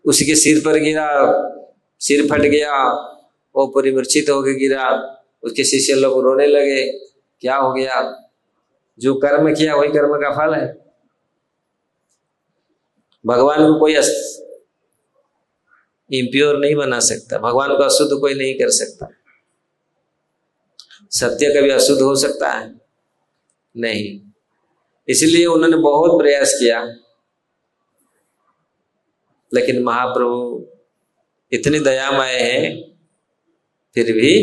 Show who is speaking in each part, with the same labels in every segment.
Speaker 1: उसके सिर पर गिरा, सिर फट गया, वो पूरी मूर्छित होकर गिरा। उसके शिष्य लोग रोने लगे, क्या हो गया? जो कर्म किया वही कर्म का फल है। भगवान को कोई इम्प्योर नहीं बना सकता, भगवान को अशुद्ध कोई नहीं कर सकता। सत्य कभी अशुद्ध हो सकता है? नहीं। इसलिए उन्होंने बहुत प्रयास किया, लेकिन महाप्रभु इतनी दयामय हैं, फिर भी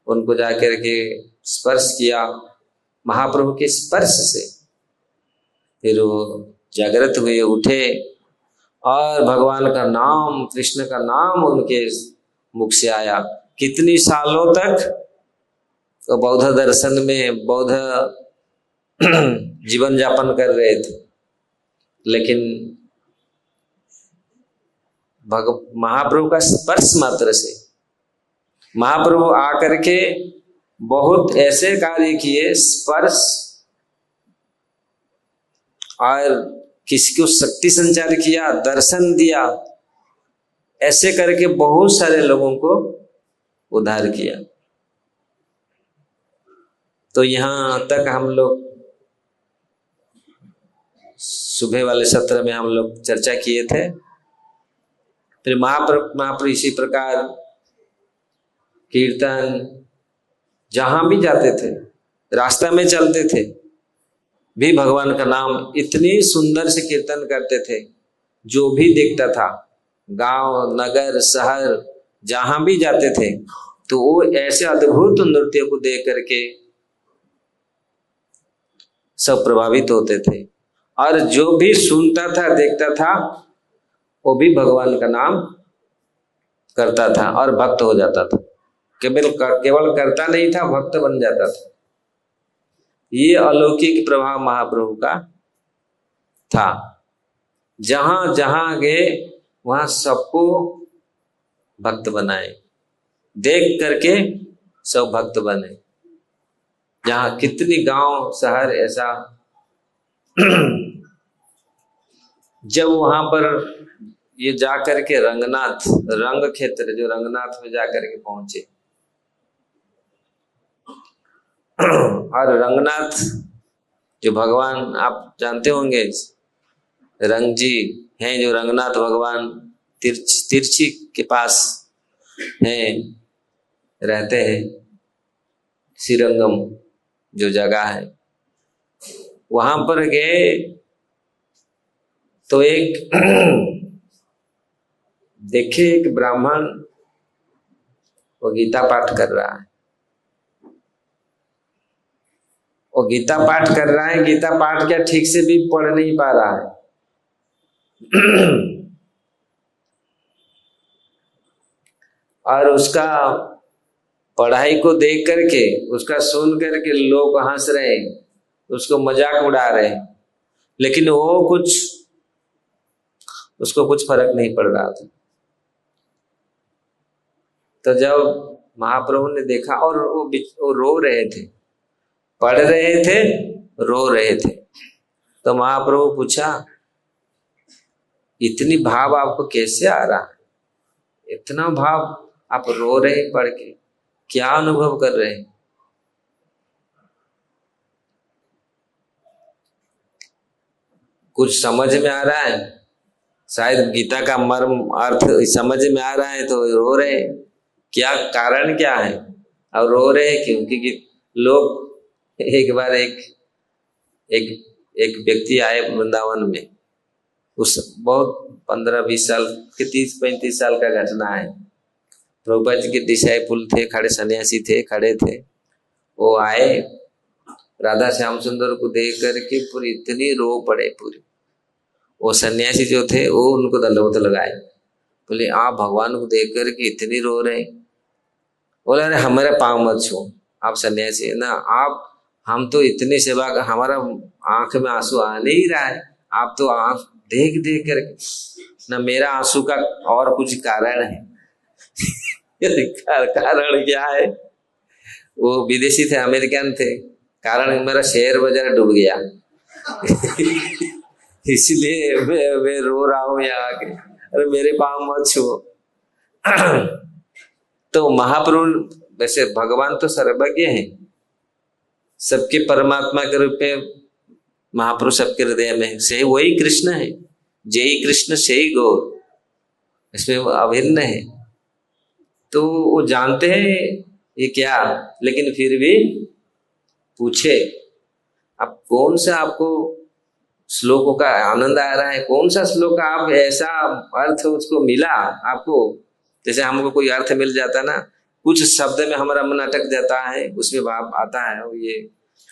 Speaker 1: उनको जाकर के स्पर्श किया। महाप्रभु के स्पर्श से फिर वो जागृत हुए, उठे, और भगवान का नाम, कृष्ण का नाम उनके मुख से आया। कितनी सालों तक तो बौद्ध दर्शन में बौद्ध जीवन यापन कर रहे थे, लेकिन महाप्रभु का स्पर्श मात्र से महाप्रभु आकर के बहुत ऐसे कार्य किए, स्पर्श और किसी को शक्ति संचार किया, दर्शन दिया, ऐसे करके बहुत सारे लोगों को उद्धार किया। तो यहां तक हम लोग सुबह वाले सत्र में हम लोग चर्चा किए थे। फिर महाप्रभु इसी प्रकार कीर्तन, जहां भी जाते थे, रास्ता में चलते थे भी भगवान का नाम इतनी सुंदर से कीर्तन करते थे। जो भी देखता था, गांव, नगर, शहर, जहां भी जाते थे, तो वो ऐसे अद्भुत नृत्य को देख करके सब प्रभावित होते थे। और जो भी सुनता था, देखता था, वो भी भगवान का नाम करता था और भक्त हो जाता था। केवल करता नहीं था, भक्त बन जाता था। ये अलौकिक प्रभाव महाप्रभु का था। जहां जहां गए वहां सबको भक्त बनाए, देख करके सब भक्त बने। जहां कितनी गांव, शहर ऐसा जब वहां पर ये जाकर के रंगनाथ, रंग क्षेत्र जो रंगनाथ में जाकर के पहुंचे, और रंगनाथ जो भगवान आप जानते होंगे, रंग जी हैं जो रंगनाथ भगवान तिरछी के पास हैं, रहते हैं। श्रीरंगम जो जगह है, वहां पर गए तो एक देखे एक ब्राह्मण वो गीता पाठ कर रहा है। वो गीता पाठ कर रहा है, गीता पाठ क्या ठीक से भी पढ़ नहीं पा रहा है। और उसका पढ़ाई को देख करके, उसका सुन करके लोग हंस रहे हैं, उसको मजाक उड़ा रहे हैं, लेकिन वो उसको कुछ फर्क नहीं पड़ रहा था। तो जब महाप्रभु ने देखा, और वो रो रहे थे, पढ़ रहे थे, रो रहे थे, तो महाप्रभु पूछा, इतनी भाव आपको कैसे आ रहा है? इतना भाव आप रो रहे हैं पढ़ के, क्या अनुभव कर रहे हैं? कुछ समझ में आ रहा है? शायद गीता का मर्म अर्थ समझ में आ रहा है तो रो रहे हैं। क्या कारण क्या है और रो रहे हैं क्यों? क्योंकि लोग एक बार एक व्यक्ति आए वृंदावन में, उस बहुत 15-20 साल के 30-35 साल का घटना है। प्रभुपाद जी के डिसाइपुल थे, खड़े सन्यासी थे, खड़े थे। वो आए, राधा श्याम सुंदर को देख करके पूरी इतनी रो पड़े पूरी। वो सन्यासी जो थे वो उनको दंडवत लगाए, बोले आप भगवान को देख करके इतनी रो रहे? बोले अरे हमारे पाँव मत छू, आप सन्यासी है ना, आप हम तो इतनी सेवा, हमारा आंख में आंसू आ नहीं रहा है, आप तो आंख देख देख करके ना, मेरा आंसू का और कुछ कारण है। कारण क्या है? वो विदेशी थे, अमेरिकन थे। कारण मेरा शेयर बाजार डूब गया। इसलिए मैं रो रहा हूँ यहाँ आके। अरे मेरे पाँव मत छुओ। तो महाप्रभु वैसे भगवान तो सर्वज्ञ है, सबके परमात्मा के रूप में महाप्रभु सबके हृदय में से वही कृष्ण है। जय कृष्ण से ही गौर, इसमें वो अभिन्न है। तो वो जानते हैं ये क्या, लेकिन फिर भी पूछे अब कौन सा आपको श्लोकों का आनंद आ रहा है, कौन सा श्लोक आप ऐसा अर्थ उसको मिला आपको। जैसे हमको कोई अर्थ मिल जाता ना, कुछ शब्द में हमारा मन अटक जाता है, उसमें भाव आता है। ये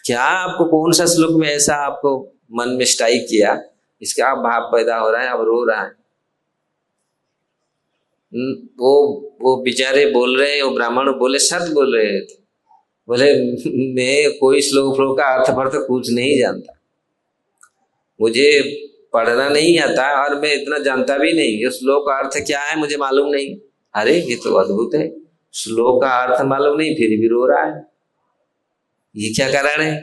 Speaker 1: क्या आपको कौन सा श्लोक में ऐसा आपको मन में स्ट्राइक किया, इसका आप भाव पैदा हो रहा है, अब रो रहा है। वो बेचारे बोल रहे, वो ब्राह्मण बोले, सत्य बोल रहे थे। बोले मैं कोई श्लोक का अर्थ पर्थ कुछ नहीं जानता, मुझे पढ़ना नहीं आता और मैं इतना जानता भी नहीं, ये श्लोक का अर्थ क्या है मुझे मालूम नहीं। अरे ये तो अद्भुत है, श्लोक का अर्थ मालूम नहीं फिर भी रो रहा है, ये क्या कारण है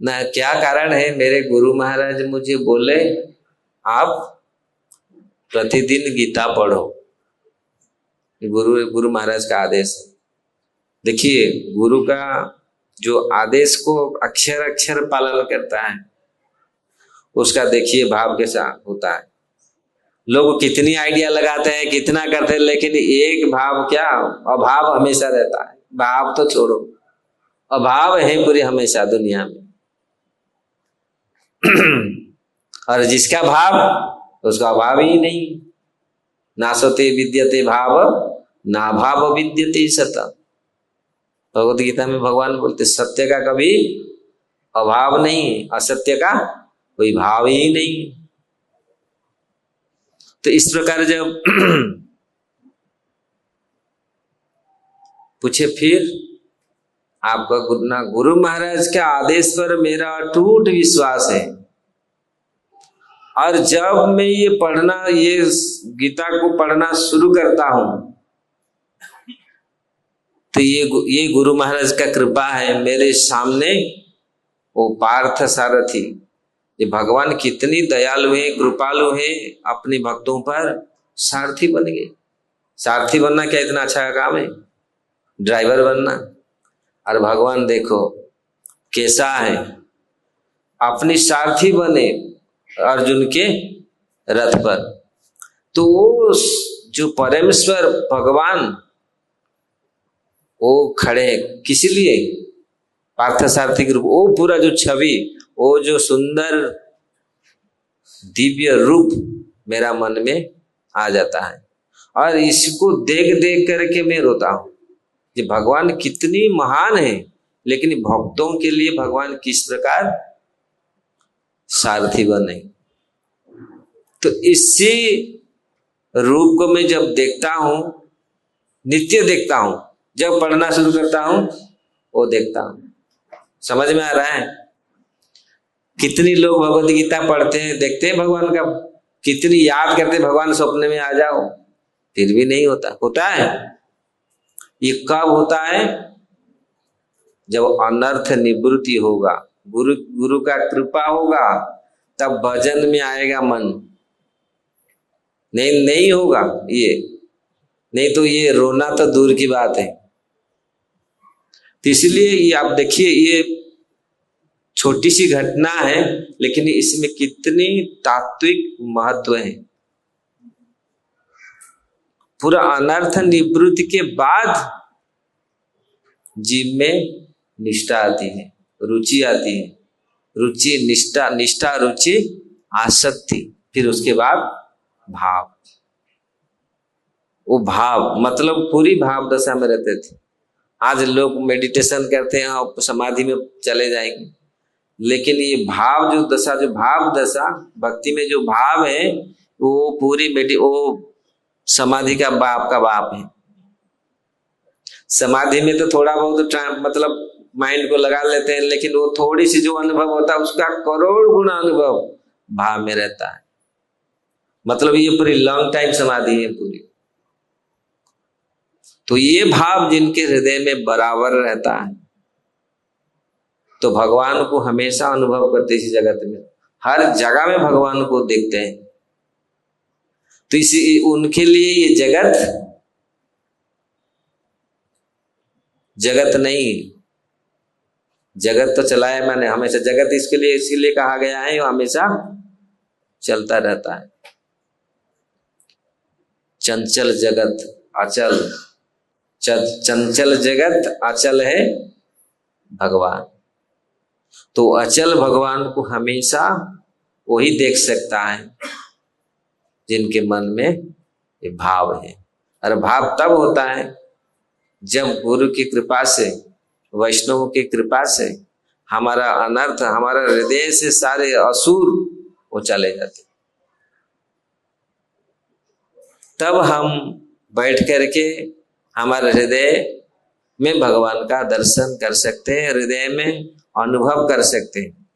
Speaker 1: ना, क्या कारण है। मेरे गुरु महाराज मुझे बोले आप प्रतिदिन गीता पढ़ो, गुरु महाराज का आदेश है। देखिए गुरु का जो आदेश को अक्षर अक्षर पालन करता है, उसका देखिए भाव कैसा होता है। लोग कितनी आइडिया लगाते हैं, कितना करते हैं, लेकिन एक भाव क्या, अभाव हमेशा रहता है। भाव तो छोड़ो, अभाव है पूरी हमेशा दुनिया में। और जिसका भाव, उसका अभाव ही नहीं। नासते विद्यते भाव, ना भाव विद्यते सत। भगवत गीता में भगवान बोलते सत्य का कभी अभाव नहीं, असत्य का कोई भाव ही नहीं। तो इस प्रकार जब पूछे, फिर आपका गुरु महाराज के आदेश पर मेरा अटूट विश्वास है, और जब मैं ये पढ़ना, ये गीता को पढ़ना शुरू करता हूं, तो ये गुरु महाराज का कृपा है। मेरे सामने वो पार्थ सारथी, ये भगवान कितनी दयालु है, कृपालु है, अपने भक्तों पर सारथी बन गए। सारथी बनना क्या इतना अच्छा काम है, ड्राइवर बनना। और भगवान देखो कैसा है, अपनी सारथी बने अर्जुन के रथ पर। तो वो जो परमेश्वर भगवान वो खड़े किस लिए, पार्थ सारथी के रूप। वो पूरा जो छवि, वो जो सुंदर दिव्य रूप मेरा मन में आ जाता है, और इसको देख देख करके मैं रोता हूं। ये भगवान कितनी महान है, लेकिन भक्तों के लिए भगवान किस प्रकार सारथी बने। तो इसी रूप को मैं जब देखता हूं, नित्य देखता हूं, जब पढ़ना शुरू करता हूं वो देखता हूं। समझ में आ रहा है। कितनी लोग भगवत गीता पढ़ते हैं, देखते हैं भगवान का, कितनी याद करते भगवान स्वप्न में आ जाओ, फिर भी नहीं होता। होता है ये कब होता है, जब अनर्थ निवृत्ति होगा, गुरु का कृपा होगा, तब भजन में आएगा मन। नहीं होगा ये, नहीं तो ये रोना तो दूर की बात है। तो इसलिए ये आप देखिए, ये छोटी सी घटना है, लेकिन इसमें कितनी तात्विक महत्व है। पूरा अनर्थ निवृत्ति के बाद जीव में निष्ठा आती है, रुचि आती है। रुचि, निष्ठा, निष्ठा, रुचि, आसक्ति, फिर उसके बाद भाव। वो भाव मतलब पूरी भाव दशा में रहते थे। आज लोग मेडिटेशन करते हैं और समाधि में चले जाएंगे, लेकिन ये भाव जो दशा, जो भाव दशा, भक्ति में जो भाव है, वो पूरी वो समाधि का बाप है। समाधि में तो थोड़ा बहुत मतलब माइंड को लगा लेते हैं, लेकिन वो थोड़ी सी जो अनुभव होता है उसका करोड़ गुना अनुभव भाव में रहता है। मतलब ये पूरी लॉन्ग टाइम समाधि है पूरी। तो ये भाव जिनके हृदय में बराबर रहता है, तो भगवान को हमेशा अनुभव करते इसी जगत में, हर जगह में भगवान को देखते हैं। तो इसी उनके लिए ये जगत नहीं, जगत तो चलायमान है हमेशा, जगत इसके लिए इसीलिए कहा गया है, वो हमेशा चलता रहता है। चंचल जगत अचल, चंचल जगत अचल है भगवान। तो अचल भगवान को हमेशा वही देख सकता है जिनके मन में ये भाव है। और भाव तब होता है जब गुरु की कृपा से, वैष्णव की कृपा से हमारा अनर्थ, हमारा हृदय से सारे असुर वो चले जाते, तब हम बैठ करके हमारे हृदय में भगवान का दर्शन कर सकते हैं, हृदय में अनुभव कर सकते हैं।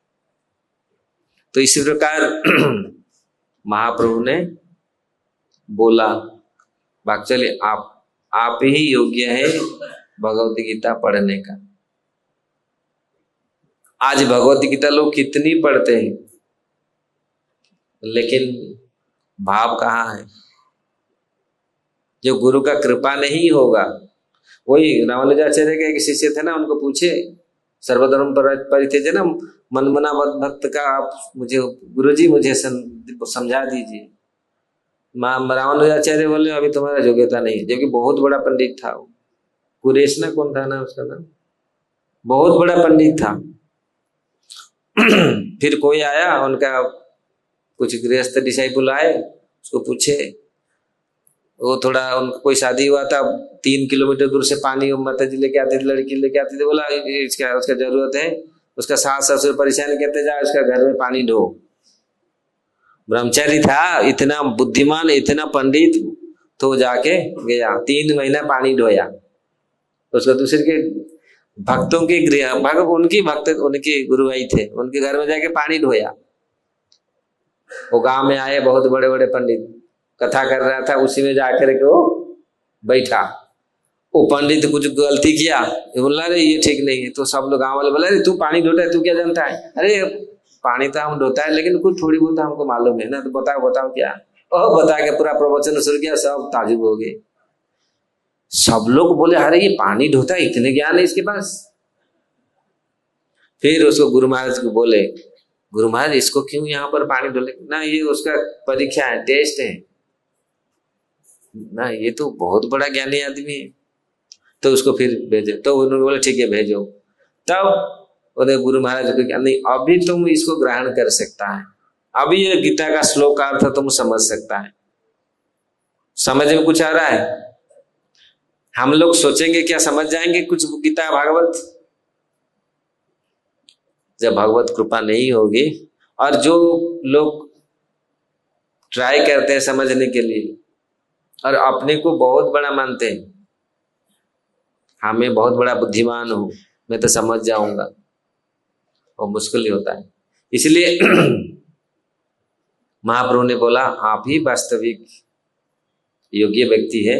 Speaker 1: तो इसी प्रकार महाप्रभु ने बोला, बाक्चली आप ही योग्य है भगवत गीता पढ़ने का। आज भगवत गीता लोग कितनी पढ़ते हैं, लेकिन भाव कहाँ है? जो गुरु का कृपा नहीं होगा, वही रामानुजाचार्य के एक शिष्य थे ना, उनको पूछे सर्वधर्म परित्यज्य ना मनमना भक्त का आप मुझे गुरुजी मुझे समझा दीजिए। रामानुजाचार्य बोले अभी तुम्हारा योग्यता नहीं, जबकि बहुत बड़ा पंडित था वो, कुरेश ना कौन था ना उसका नाम, बहुत बड़ा पंडित था। फिर कोई आया, उनका कुछ गृहस्थ डिसाइपुल आए, उसको पूछे, वो थोड़ा उनको कोई शादी हुआ था, 3 किलोमीटर दूर से पानी माता जी लेके आती थी, लड़की लेके आती थी। बोला उसका जरूरत है, उसका सास ससुर परेशान कहते जा उसका घर में पानी ढो। ब्रह्मचारी था, इतना बुद्धिमान, इतना पंडित, तो जाके गया 3 महीना पानी ढोया। उसको दूसरे के भक्तों के गृह उनकी भक्त उनके गुरु भाई थे, उनके घर में जाके पानी ढोया। वो गांव में आए बहुत बड़े बड़े पंडित, कथा कर रहा था, उसी में जाकर के वो बैठा। वो पंडित कुछ गलती किया, बोला अरे ये ठीक नहीं है। तो सब लोग गांव वाले बोला अरे तू पानी ढोता है, तू क्या जानता है? अरे पानी तो हम ढोता है, लेकिन कुछ थोड़ी बहुत हमको मालूम है ना, तो बताओ क्या। और बता के पूरा प्रवचन शुरू किया, सब ताजुब हो गए। सब लोग बोले अरे ये पानी ढोता है, इतने ज्ञान है इसके पास। फिर उसको गुरु महाराज को बोले, गुरु महाराज इसको क्यों यहाँ पर पानी ढोले ना, ये उसका परीक्षा है, टेस्ट है ना, ये तो बहुत बड़ा ज्ञानी आदमी है। तो उसको फिर भेजे, तो उन्होंने बोला ठीक है भेजो। तब उन्हें गुरु महाराज को क्या नहीं, अभी तुम इसको ग्रहण कर सकता है, अभी ये गीता का श्लोकार्थ तुम समझ सकता है। समझ में कुछ आ रहा है? हम लोग सोचेंगे क्या समझ जाएंगे कुछ गीता भागवत? जब भगवत कृपा नहीं होगी, और जो लोग ट्राई करते हैं समझने के लिए और अपने को बहुत बड़ा मानते हैं, हमें बहुत बड़ा बुद्धिमान हूं, मैं तो समझ जाऊंगा, और मुश्किल ही होता है। इसलिए महाप्रभु ने बोला आप ही वास्तविक योग्य व्यक्ति है,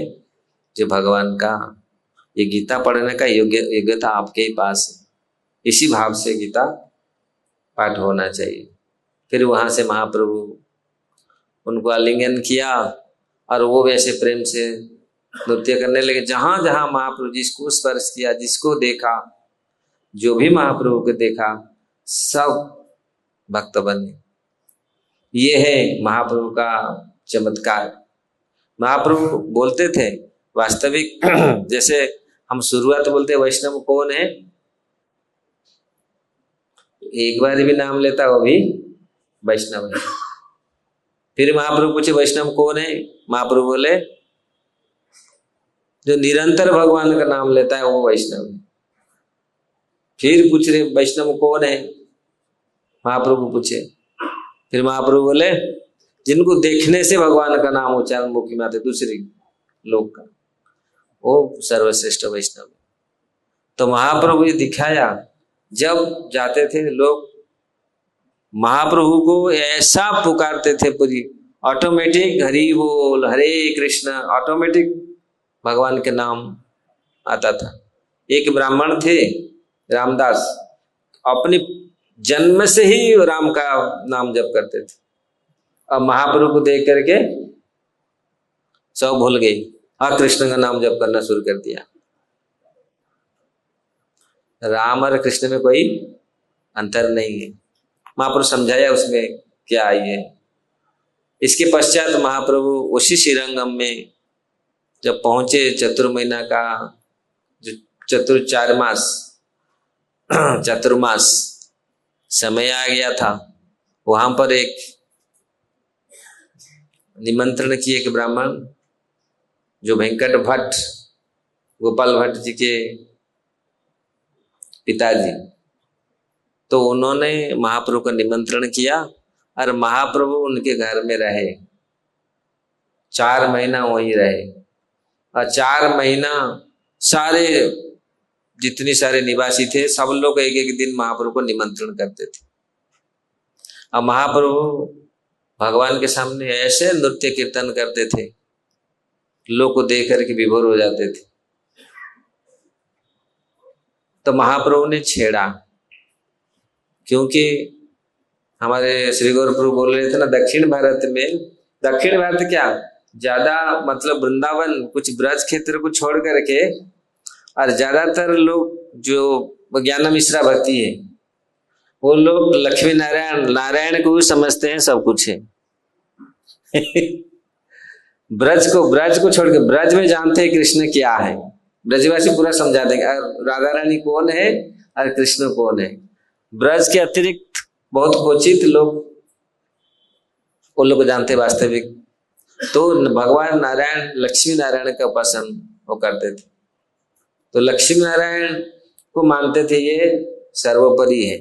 Speaker 1: जो भगवान का ये गीता पढ़ने का योग्यता आपके ही पास है। इसी भाव से गीता पाठ होना चाहिए। फिर वहां से महाप्रभु उनको आलिंगन किया, और वो वैसे प्रेम से नृत्य करने लगे। जहां जहां महाप्रभु जिसको स्पर्श किया, जिसको देखा, जो भी महाप्रभु को देखा, सब भक्त बने। ये है महाप्रभु का चमत्कार। महाप्रभु बोलते थे वास्तविक जैसे हम शुरुआत बोलते वैष्णव कौन है, एक बार भी नाम लेता वो भी वैष्णव है। फिर महाप्रभु पूछे वैष्णव कौन है, महाप्रभु बोले जो निरंतर भगवान का नाम लेता है वो वैष्णव है। फिर पूछ रहे वैष्णव कौन है, महाप्रभु पूछे, फिर महाप्रभु बोले जिनको देखने से भगवान का नाम उच्चारण मुख में आते दूसरे लोग का, वो सर्वश्रेष्ठ वैष्णव। तो महाप्रभु ये दिखाया, जब जाते थे लोग महाप्रभु को ऐसा पुकारते थे, पूरी ऑटोमेटिक हरि बोल हरे कृष्ण, ऑटोमेटिक भगवान के नाम आता था। एक ब्राह्मण थे रामदास, अपने जन्म से ही राम का नाम जप करते थे। अब महाप्रभु को देख करके सब भूल गई, हाँ कृष्ण का नाम जप करना शुरू कर दिया। राम और कृष्ण में कोई अंतर नहीं है। महाप्रभु समझाया उसमें क्या आई है। इसके पश्चात महाप्रभु उसी श्रीरंगम में जब पहुंचे, चतुर्महीना का जो चतुर्मास समय आ गया था, वहां पर एक निमंत्रण किए कि ब्राह्मण जो वेंकट भट्ट, गोपाल भट्ट जी के पिताजी, तो उन्होंने महाप्रभु का निमंत्रण किया और महाप्रभु उनके घर में रहे, 4 महीना वहीं रहे। और 4 महीना सारे जितने सारे निवासी थे सब लोग एक एक दिन महाप्रभु को निमंत्रण करते थे। और महाप्रभु भगवान के सामने ऐसे नृत्य कीर्तन करते थे, लोग को देख करके विभोर हो जाते थे। तो महाप्रभु ने छेड़ा, क्योंकि हमारे श्री गौर प्रभु बोल रहे थे ना, दक्षिण भारत क्या ज्यादा मतलब वृंदावन कुछ ब्रज क्षेत्र को छोड़ करके और ज्यादातर लोग जो ज्ञान मिश्रा भक्ति है वो लोग लक्ष्मी नारायण को समझते हैं सब कुछ है। ब्रज को छोड़ के, ब्रज में जानते हैं कृष्ण क्या है, ब्रजवासी पूरा समझा देंगे राधा रानी कौन है और कृष्ण कौन है। ब्रज के अतिरिक्त बहुत क्वचित लोग वो लोग जानते वास्तविक। तो भगवान नारायण लक्ष्मी नारायण का उपासन वो करते थे, तो लक्ष्मी नारायण को मानते थे ये सर्वोपरि है।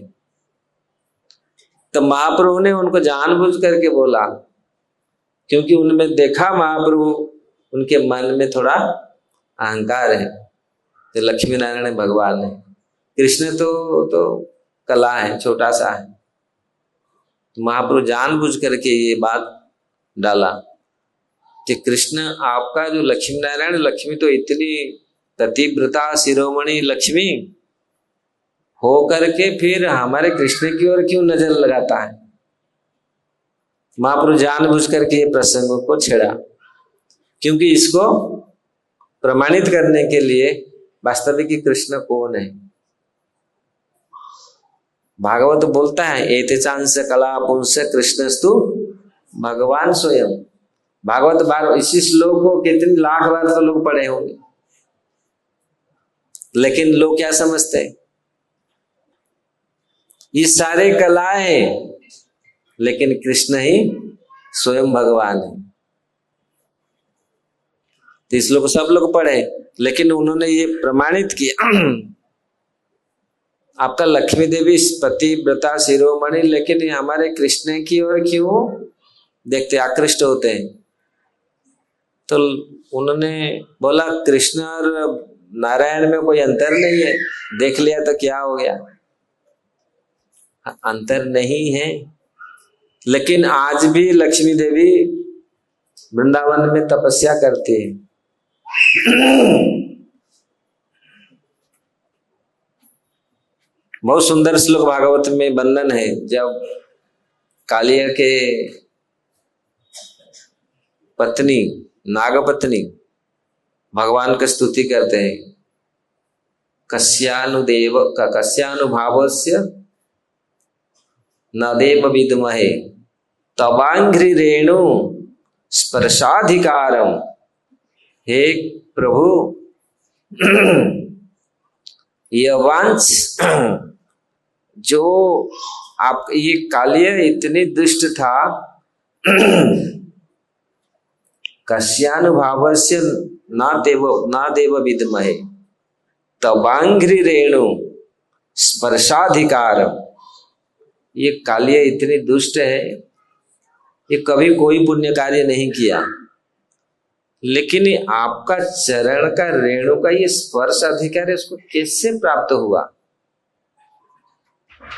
Speaker 1: तो महाप्रभु ने उनको जानबूझ करके बोला, क्योंकि उनमें देखा महाप्रभु उनके मन में थोड़ा अहंकार है, तो लक्ष्मी नारायण भगवान है, कृष्ण तो कला है, छोटा सा है। तो महाप्रभु जानबूझ करके ये बात डाला कि कृष्ण आपका जो लक्ष्मी नारायण, लक्ष्मी तो इतनी ततिव्रता शिरोमणि लक्ष्मी हो करके फिर हमारे कृष्ण की ओर क्यों नजर लगाता है। महाप्रभु जानबूझ करके ये प्रसंग को छेड़ा, क्योंकि इसको प्रमाणित करने के लिए वास्तविक कृष्ण कौन है। भागवत बोलता है एतेचांस कला पुंस कृष्णस्तु भगवान स्वयं। भागवत बार इसी श्लोक को कितनी लाख बार तो लोग पढ़े होंगे, लेकिन लोग क्या समझते हैं, ये सारे कलाएं, लेकिन कृष्ण ही स्वयं भगवान है। तो इस लोग सब लोग पढ़े, लेकिन उन्होंने ये प्रमाणित किया आपका लक्ष्मी देवी पतिव्रता शिरोमणि, लेकिन हमारे कृष्ण की ओर क्यों देखते आकृष्ट होते हैं। तो उन्होंने बोला कृष्ण और नारायण में कोई अंतर नहीं है, देख लिया तो क्या हो गया, अंतर नहीं है। लेकिन आज भी लक्ष्मी देवी वृंदावन में तपस्या करती है। बहुत सुंदर श्लोक भागवत में वर्णन है, जब कालिया के पत्नी नागपत्नी भगवान की स्तुति करते हैं, कस्यानुभावस्य न देव विद्महे तवांघ्रि रेणु स्पर्शाधिकारम। हे प्रभु, यवांश जो आप ये कालिया इतनी दुष्ट था, कस्यानुभावस्य न देव विद्महे तवांघ्रि रेणु स्पर्शाधिकारम। ये कालिया इतनी दुष्ट है, ये कभी कोई पुण्य कार्य नहीं किया, लेकिन आपका चरण का रेणु का ये स्पर्श अधिकार है, उसको कैसे प्राप्त हुआ।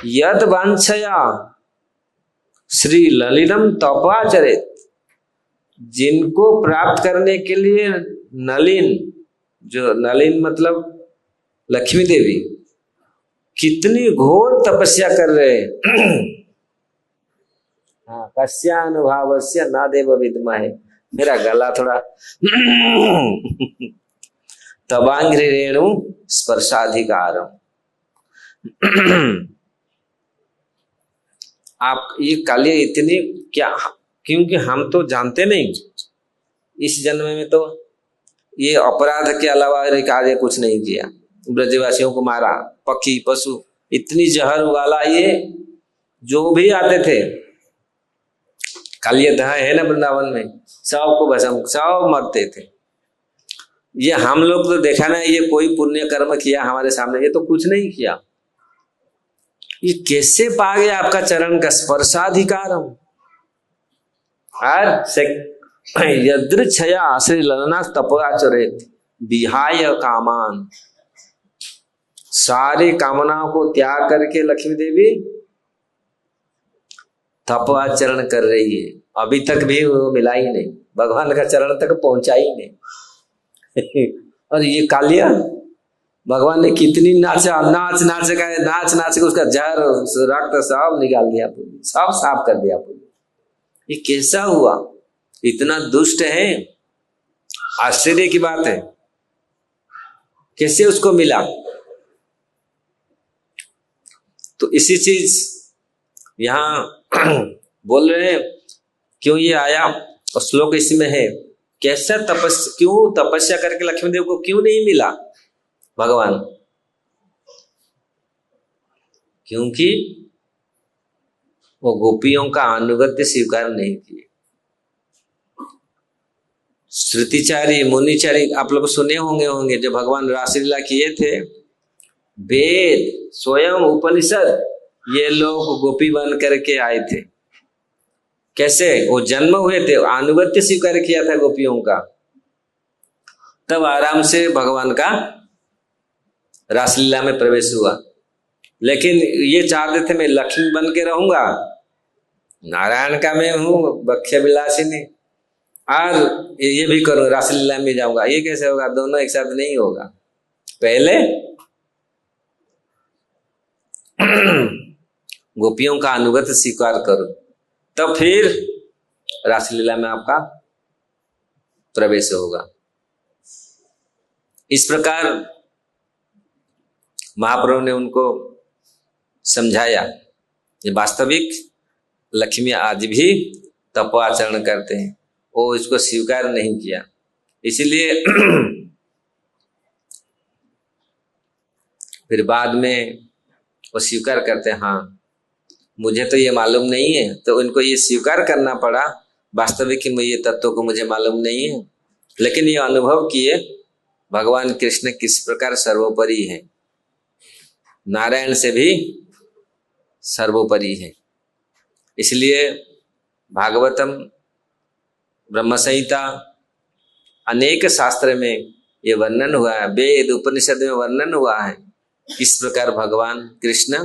Speaker 1: यद वांछया श्री ललितम तपाचरित, जिनको प्राप्त करने के लिए नलिन, जो नलिन मतलब लक्ष्मी देवी कितनी घोर तपस्या कर रहे हैं। हाँ, कस्यानुभावस्य न देव विद्महे मेरा गला थोड़ा तवांग्रि रेणु स्पर्शाधिकारम। आप ये कालिया इतनी क्या, क्योंकि हम तो जानते नहीं इस जन्म में तो ये अपराध के अलावा कार्य कुछ नहीं किया। ब्रजवासियों को मारा, पक्षी पशु इतनी जहर वाला ये जो भी आते थे, कालिया दहा है ना वृंदावन में, सबको भस्म, सब मरते थे। ये हम लोग तो देखा ना, ये कोई पुण्य कर्म किया हमारे सामने, ये तो कुछ नहीं किया। ये कैसे पा गया आपका चरण का स्पर्शाधिकारम। और यदृच्छया श्री ललना तपआचरेत विहाय कामान, सारी कामनाओं को त्याग करके लक्ष्मी देवी तपआचरण कर रही है। अभी तक भी वो मिला ही नहीं, भगवान का चरण तक पहुंचा ही नहीं। और ये कालिया भगवान ने कितनी नाचा, नाच नाच के उसका जहर रक्त सब निकाल दिया, सब साफ कर दिया। ये कैसा हुआ, इतना दुष्ट है, आश्चर्य की बात है। कैसे उसको मिला? तो इसी चीज यहां बोल रहे हैं, क्यों ये आया, और श्लोक इसमें है, कैसा क्यों तपस्या करके लक्ष्मी देव को क्यों नहीं मिला भगवान? क्योंकि वो गोपियों का अनुगत्य स्वीकार नहीं किए। श्रुतिचारी मुनिचारी आप लोग सुने होंगे जो भगवान रासलीला किए थे, वेद स्वयं उपनिषद ये लोग गोपी बन करके आए थे। कैसे वो जन्म हुए थे, अनुगत्य स्वीकार किया था गोपियों का, तब आराम से भगवान का रासलीला में प्रवेश हुआ। लेकिन ये चाहते थे मैं लक्ष्मी बन के रहूंगा, नारायण का मैं हूं भक्ष्य विलासिनी, और ये भी करूं रासलीला में जाऊंगा। ये कैसे होगा, दोनों एक साथ नहीं होगा। पहले गोपियों का अनुगत्य स्वीकार करो, तब फिर रासलीला में आपका प्रवेश होगा। इस प्रकार महाप्रभु ने उनको समझाया, ये वास्तविक लक्ष्मी आज भी तपोआचरण करते हैं, वो इसको स्वीकार नहीं किया। इसलिए फिर बाद में वो स्वीकार करते हैं, हाँ मुझे तो ये मालूम नहीं है, तो उनको ये स्वीकार करना पड़ा वास्तविक ये तत्व को मुझे मालूम नहीं है, लेकिन ये अनुभव किए भगवान कृष्ण किस प्रकार सर्वोपरि है, नारायण से भी सर्वोपरि है। इसलिए भागवतम, ब्रह्म संहिता, अनेक शास्त्र में ये वर्णन हुआ है, वेद उपनिषद में वर्णन हुआ है किस प्रकार भगवान कृष्ण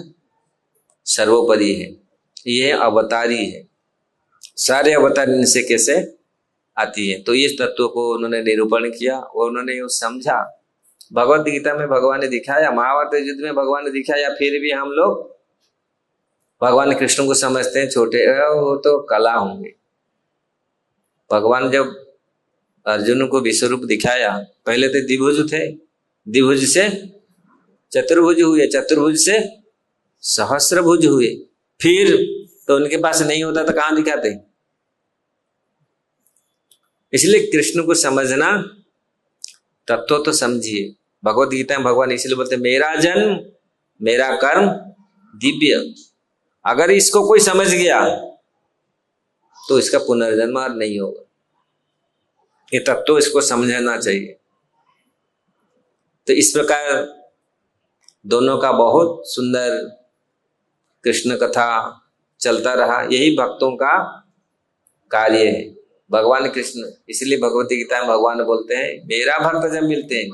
Speaker 1: सर्वोपरि है। ये अवतारी है, सारे अवतार इनसे कैसे आती है। तो इस तत्व को उन्होंने निरूपण किया और उन्होंने ये समझा। भगवत गीता में भगवान ने दिखाया, महाभारत युद्ध में भगवान ने दिखाया, फिर भी हम लोग भगवान कृष्ण को समझते हैं छोटे, वो तो कला होंगे। भगवान जब अर्जुन को विश्वरूप दिखाया, पहले तो द्विभुज थे, द्विभुज से चतुर्भुज हुए, चतुर्भुज से सहस्रभुज हुए, फिर तो उनके पास नहीं होता तो कहां दिखाते। इसलिए कृष्ण को समझना, तत्व तो समझिए। भगवत गीता में भगवान इसलिए बोलते मेरा जन्म मेरा कर्म दिव्य। अगर इसको कोई समझ गया तो इसका पुनर्जन्म और नहीं होगा। ये तत्व इसको समझना चाहिए। तो इस प्रकार दोनों का बहुत सुंदर कृष्ण कथा चलता रहा। यही भक्तों का कार्य है, भगवान कृष्ण। इसलिए भगवत गीता में भगवान बोलते हैं मेरा भक्त जब मिलते हैं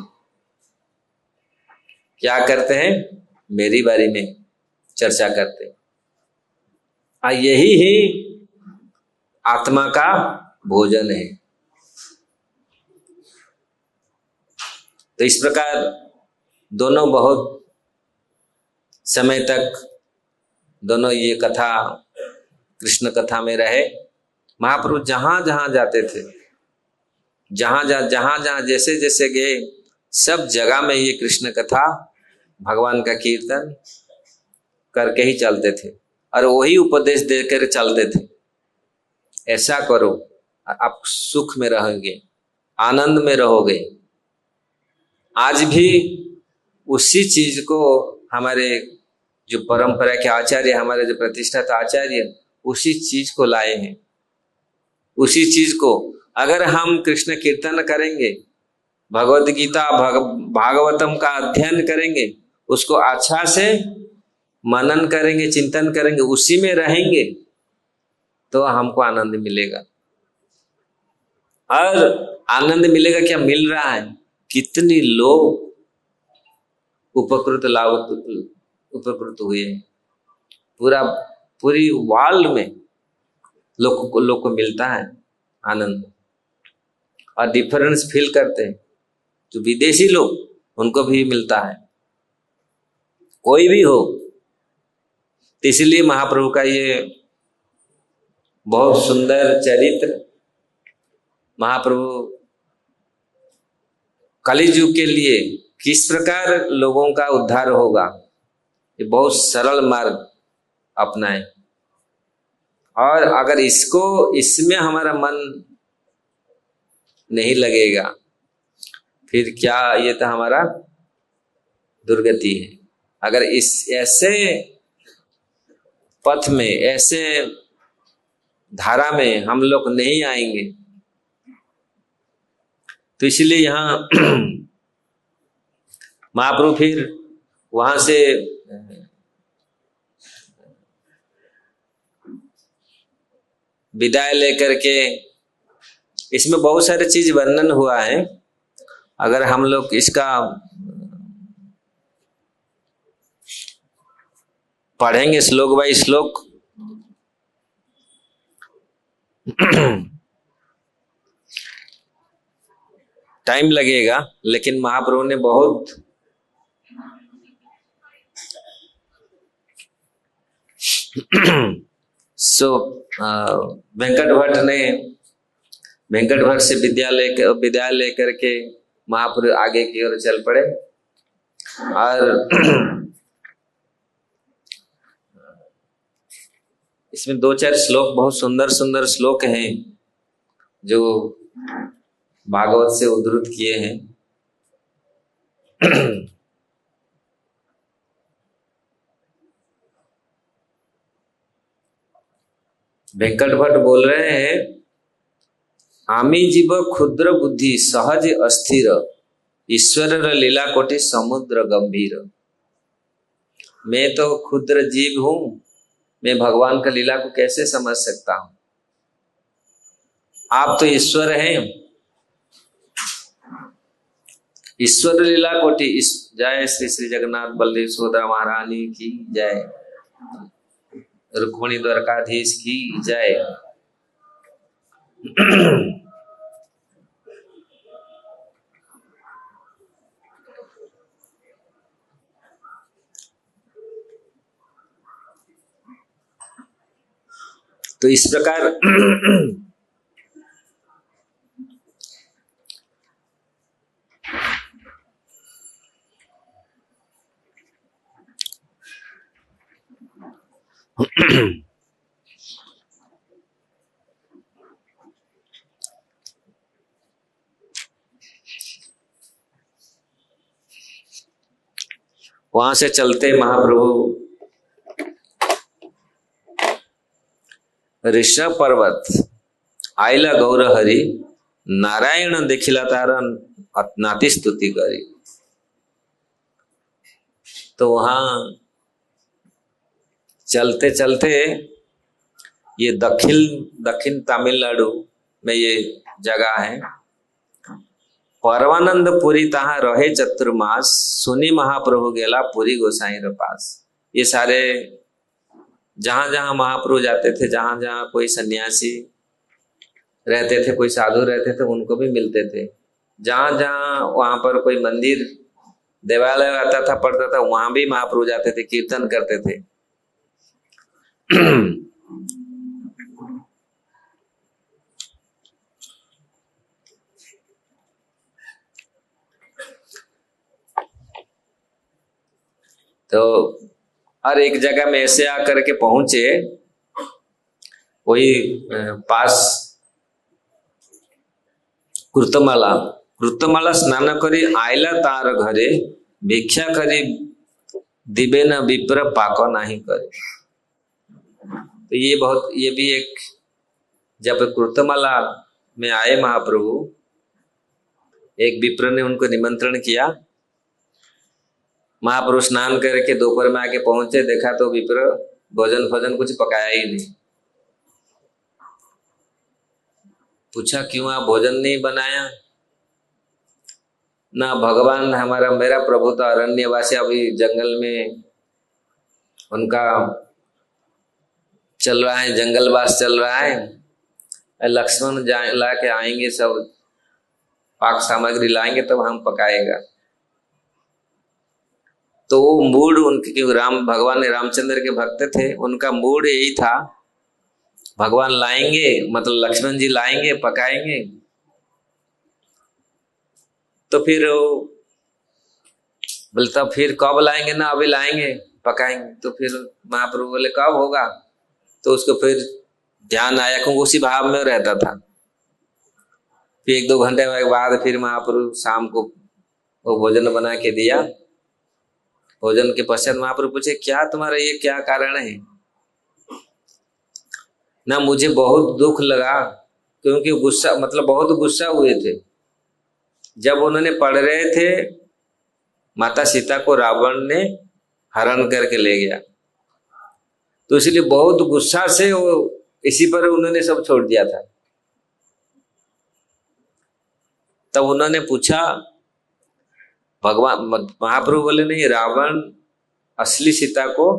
Speaker 1: क्या करते हैं, मेरी बारे में चर्चा करते हैं। यही ही आत्मा का भोजन है। तो इस प्रकार दोनों बहुत समय तक दोनों ये कथा कृष्ण कथा में रहे। महाप्रभु जहां जहां जाते थे जहां जहां जैसे जैसे गए, सब जगह में ये कृष्ण कथा, भगवान का कीर्तन करके ही चलते थे और वही उपदेश देकर चलते थे। ऐसा करो, आप सुख में रहोगे, आनंद में रहोगे। आज भी उसी चीज को हमारे जो परंपरा के आचार्य, हमारे जो प्रतिष्ठित आचार्य, उसी चीज को लाए हैं। उसी चीज को अगर हम कृष्ण कीर्तन करेंगे, भगवत गीता भागवतम का अध्ययन करेंगे, उसको अच्छा से मनन करेंगे, चिंतन करेंगे, उसी में रहेंगे, तो हमको आनंद मिलेगा। और आनंद मिलेगा क्या, मिल रहा है। कितनी लोग उपकृत हुए, पूरी वर्ल्ड में लोग को मिलता है आनंद, और डिफरेंस फील करते हैं। जो विदेशी लोग, उनको भी मिलता है, कोई भी हो। तो इसलिए महाप्रभु का ये बहुत सुंदर चरित्र, महाप्रभु कलियुग के लिए किस प्रकार लोगों का उद्धार होगा, ये बहुत सरल मार्ग अपनाए। और अगर इसमें हमारा मन नहीं लगेगा, फिर क्या, ये तो हमारा दुर्गति है। अगर इस ऐसे पथ में, ऐसे धारा में हम लोग नहीं आएंगे, तो इसलिए यहाँ महाप्रभु फिर वहां से विदाई लेकर के, इसमें बहुत सारे चीज वर्णन हुआ है। अगर हम लोग इसका पढ़ेंगे श्लोक बाई श्लोक टाइम लगेगा, लेकिन महाप्रभु ने बहुत वेंकट भट्ट से विद्या लेकर के महाप्रभु आगे की ओर चल पड़े। और इसमें 2-4 श्लोक, बहुत सुंदर सुंदर श्लोक हैं जो भागवत से उद्धृत किए हैं। वेंकट भट्ट बोल रहे हैं, आमी जीव क्षुद्र बुद्धि सहज अस्थिर, ईश्वर लीला कोटि समुद्र गंभीर। मैं तो क्षुद्र जीव हूं, मैं भगवान का लीला को कैसे समझ सकता हूं। आप तो ईश्वर हैं, ईश्वर लीला कोटि। जय श्री श्री जगन्नाथ बलदेव सुभद्रा महारानी की जय, रुक्मिणी द्वारकाधीश की जय। तो इस प्रकार वहां से चलते महाप्रभु ऋषभ पर्वत आइला गौर हरि, नारायण देखिला तारन नाति स्तुति करी। तो वहां चलते चलते, ये दक्षिण तमिलनाडु में ये जगह है, परमानंद पुरी तहा रहे चतुर्मास, सुनी महाप्रभु गेला पुरी गोसाई रे पास। ये सारे जहां जहां महाप्रभु जाते थे, जहां जहां कोई सन्यासी रहते थे, कोई साधु रहते थे, उनको भी मिलते थे। जहां जहां वहां पर कोई मंदिर देवालय आता था, पड़ता था, वहां भी महाप्रभु जाते थे, कीर्तन करते थे। तो हर एक जगह में ऐसे आकर के पहुंचे, वही पास कृतमाला स्नान करी आयला तार घरे, भिक्षा करी दिबे न विप्र पाको नहीं करे। तो ये भी एक, जब कृतमाला में आए महाप्रभु, एक विप्र ने उनको निमंत्रण किया। महाप्रभु स्नान करके दोपहर में आके पहुंचे, देखा तो विप्र भोजन भोजन कुछ पकाया ही नहीं। पूछा क्यों आप भोजन नहीं बनाया? ना भगवान हमारा, मेरा प्रभु तो अरण्यवासी, अभी जंगल में उनका चल रहा है, जंगलवास चल रहा है। लक्ष्मण ला के आएंगे, सब पाक सामग्री लाएंगे तब हम पकाएगा। तो वो मूड उनके, क्योंकि भगवान रामचंद्र के भक्त थे, उनका मूड यही था, भगवान लाएंगे मतलब लक्ष्मण जी लाएंगे पकाएंगे। तो फिर बोलता फिर कब लाएंगे? ना अभी लाएंगे पकाएंगे। तो फिर महाप्रभु बोले कब होगा? तो उसको फिर ध्यान आया, क्योंकि उसी भाव में रहता था। फिर 1-2 घंटे के बाद फिर महाप्रभु शाम को वो भोजन बना के दिया। भोजन के पश्चात महाप्रभु पूछे क्या तुम्हारा ये क्या कारण है? ना मुझे बहुत दुख लगा, क्योंकि गुस्सा मतलब बहुत गुस्सा हुए थे जब उन्होंने पढ़ रहे थे माता सीता को रावण ने हरण करके ले गया। तो इसलिए बहुत गुस्सा से वो इसी पर उन्होंने सब छोड़ दिया था। तब उन्होंने पूछा, भगवान महाप्रभु बोले नहीं, रावण असली सीता को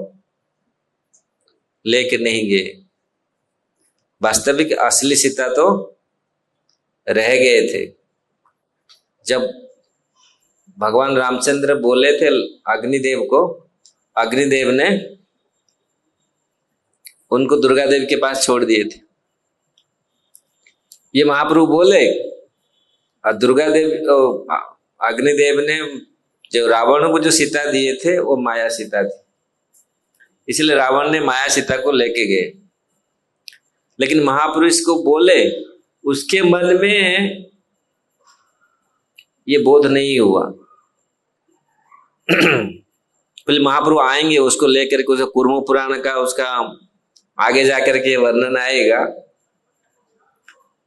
Speaker 1: लेके नहीं गए, वास्तविक असली सीता तो रह गए थे। जब भगवान रामचंद्र बोले थे अग्निदेव को, अग्निदेव ने उनको दुर्गा देवी के पास छोड़ दिए थे। ये महाप्रभु बोले, और दुर्गा देवी अग्निदेव ने जो रावण को जो सीता दिए थे वो माया सीता थी, इसलिए रावण ने माया सीता को लेके गए। लेकिन महापुरुष को बोले, उसके मन में ये बोध नहीं हुआ। बोले महाप्रभु आएंगे उसको लेकर के, उसे कुर्म पुराण का उसका आगे जाकर के वर्णन आएगा।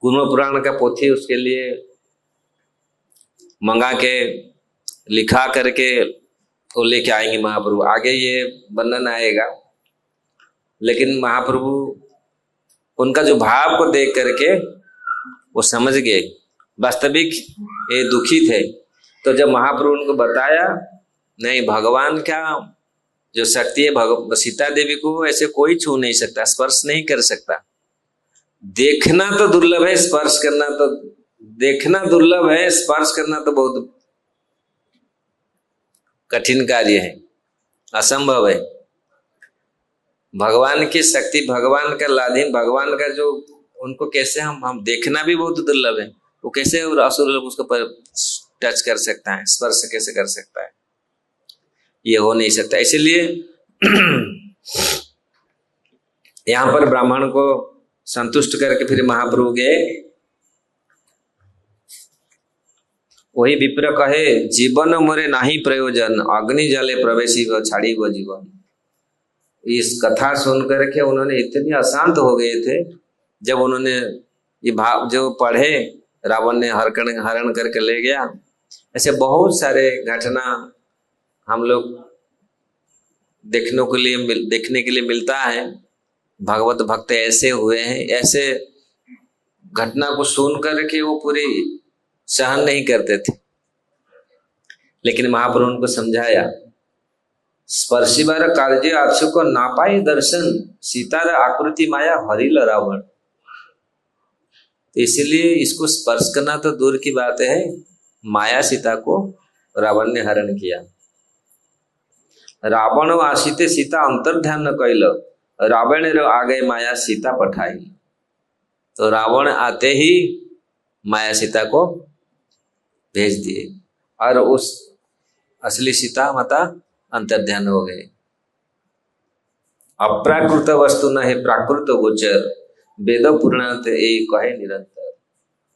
Speaker 1: कुर्म पुराण का पोथी उसके लिए मंगा के लिखा करके वो लेके आएंगे महाप्रभु, आगे ये वर्णन आएगा। लेकिन महाप्रभु उनका जो भाव को देख करके वो समझ गए वास्तविक ये दुखी थे। तो जब महाप्रभु उनको बताया, नहीं भगवान का जो शक्ति है, सीता देवी को ऐसे कोई छू नहीं सकता, स्पर्श नहीं कर सकता। देखना तो दुर्लभ है, स्पर्श करना तो, देखना दुर्लभ है, स्पर्श करना तो बहुत कठिन कार्य है, असंभव है। भगवान की शक्ति, भगवान का लाधीन, भगवान का जो उनको कैसे हम देखना भी बहुत दुर्लभ है। वो कैसे असुर उसको पर टच कर सकता है, स्पर्श कैसे कर सकता है? ये हो नहीं सकता। इसीलिए यहां पर ब्राह्मण को संतुष्ट करके फिर महाप्रभु गए। वही विप्र कहे, जीवन मोरे नाही प्रयोजन, अग्नि जले प्रवेशी व छाड़ी व जीवन। इस कथा सुन करके उन्होंने इतने अशांत हो गए थे, जब उन्होंने ये भाव जो पढ़े, रावण ने हरण करके ले गया। ऐसे बहुत सारे घटना हम लोग देखने के लिए मिलता है। भगवत भक्त ऐसे हुए हैं, ऐसे घटना को सुन करके वो पूरी सहन नहीं करते थे। लेकिन महाप्रभु उनको समझाया, स्पर्शिबार कार्य आक्षु को ना पाए दर्शन, सीतार आकृति माया हरिल रावण। इसीलिए इसको स्पर्श करना तो दूर की बात है, माया सीता को रावण ने हरण किया। रावण आशीते सीता अंतर्ध्यान न कैल, रावण आ गए माया सीता पठाई। तो रावण आते ही माया सीता को भेज दिए, और उस असली सीता माता अंतर्ध्यान हो गए। अप्राकृत वस्तु न है प्राकृत गोचर, वेद पुराण एक कहे निरंतर।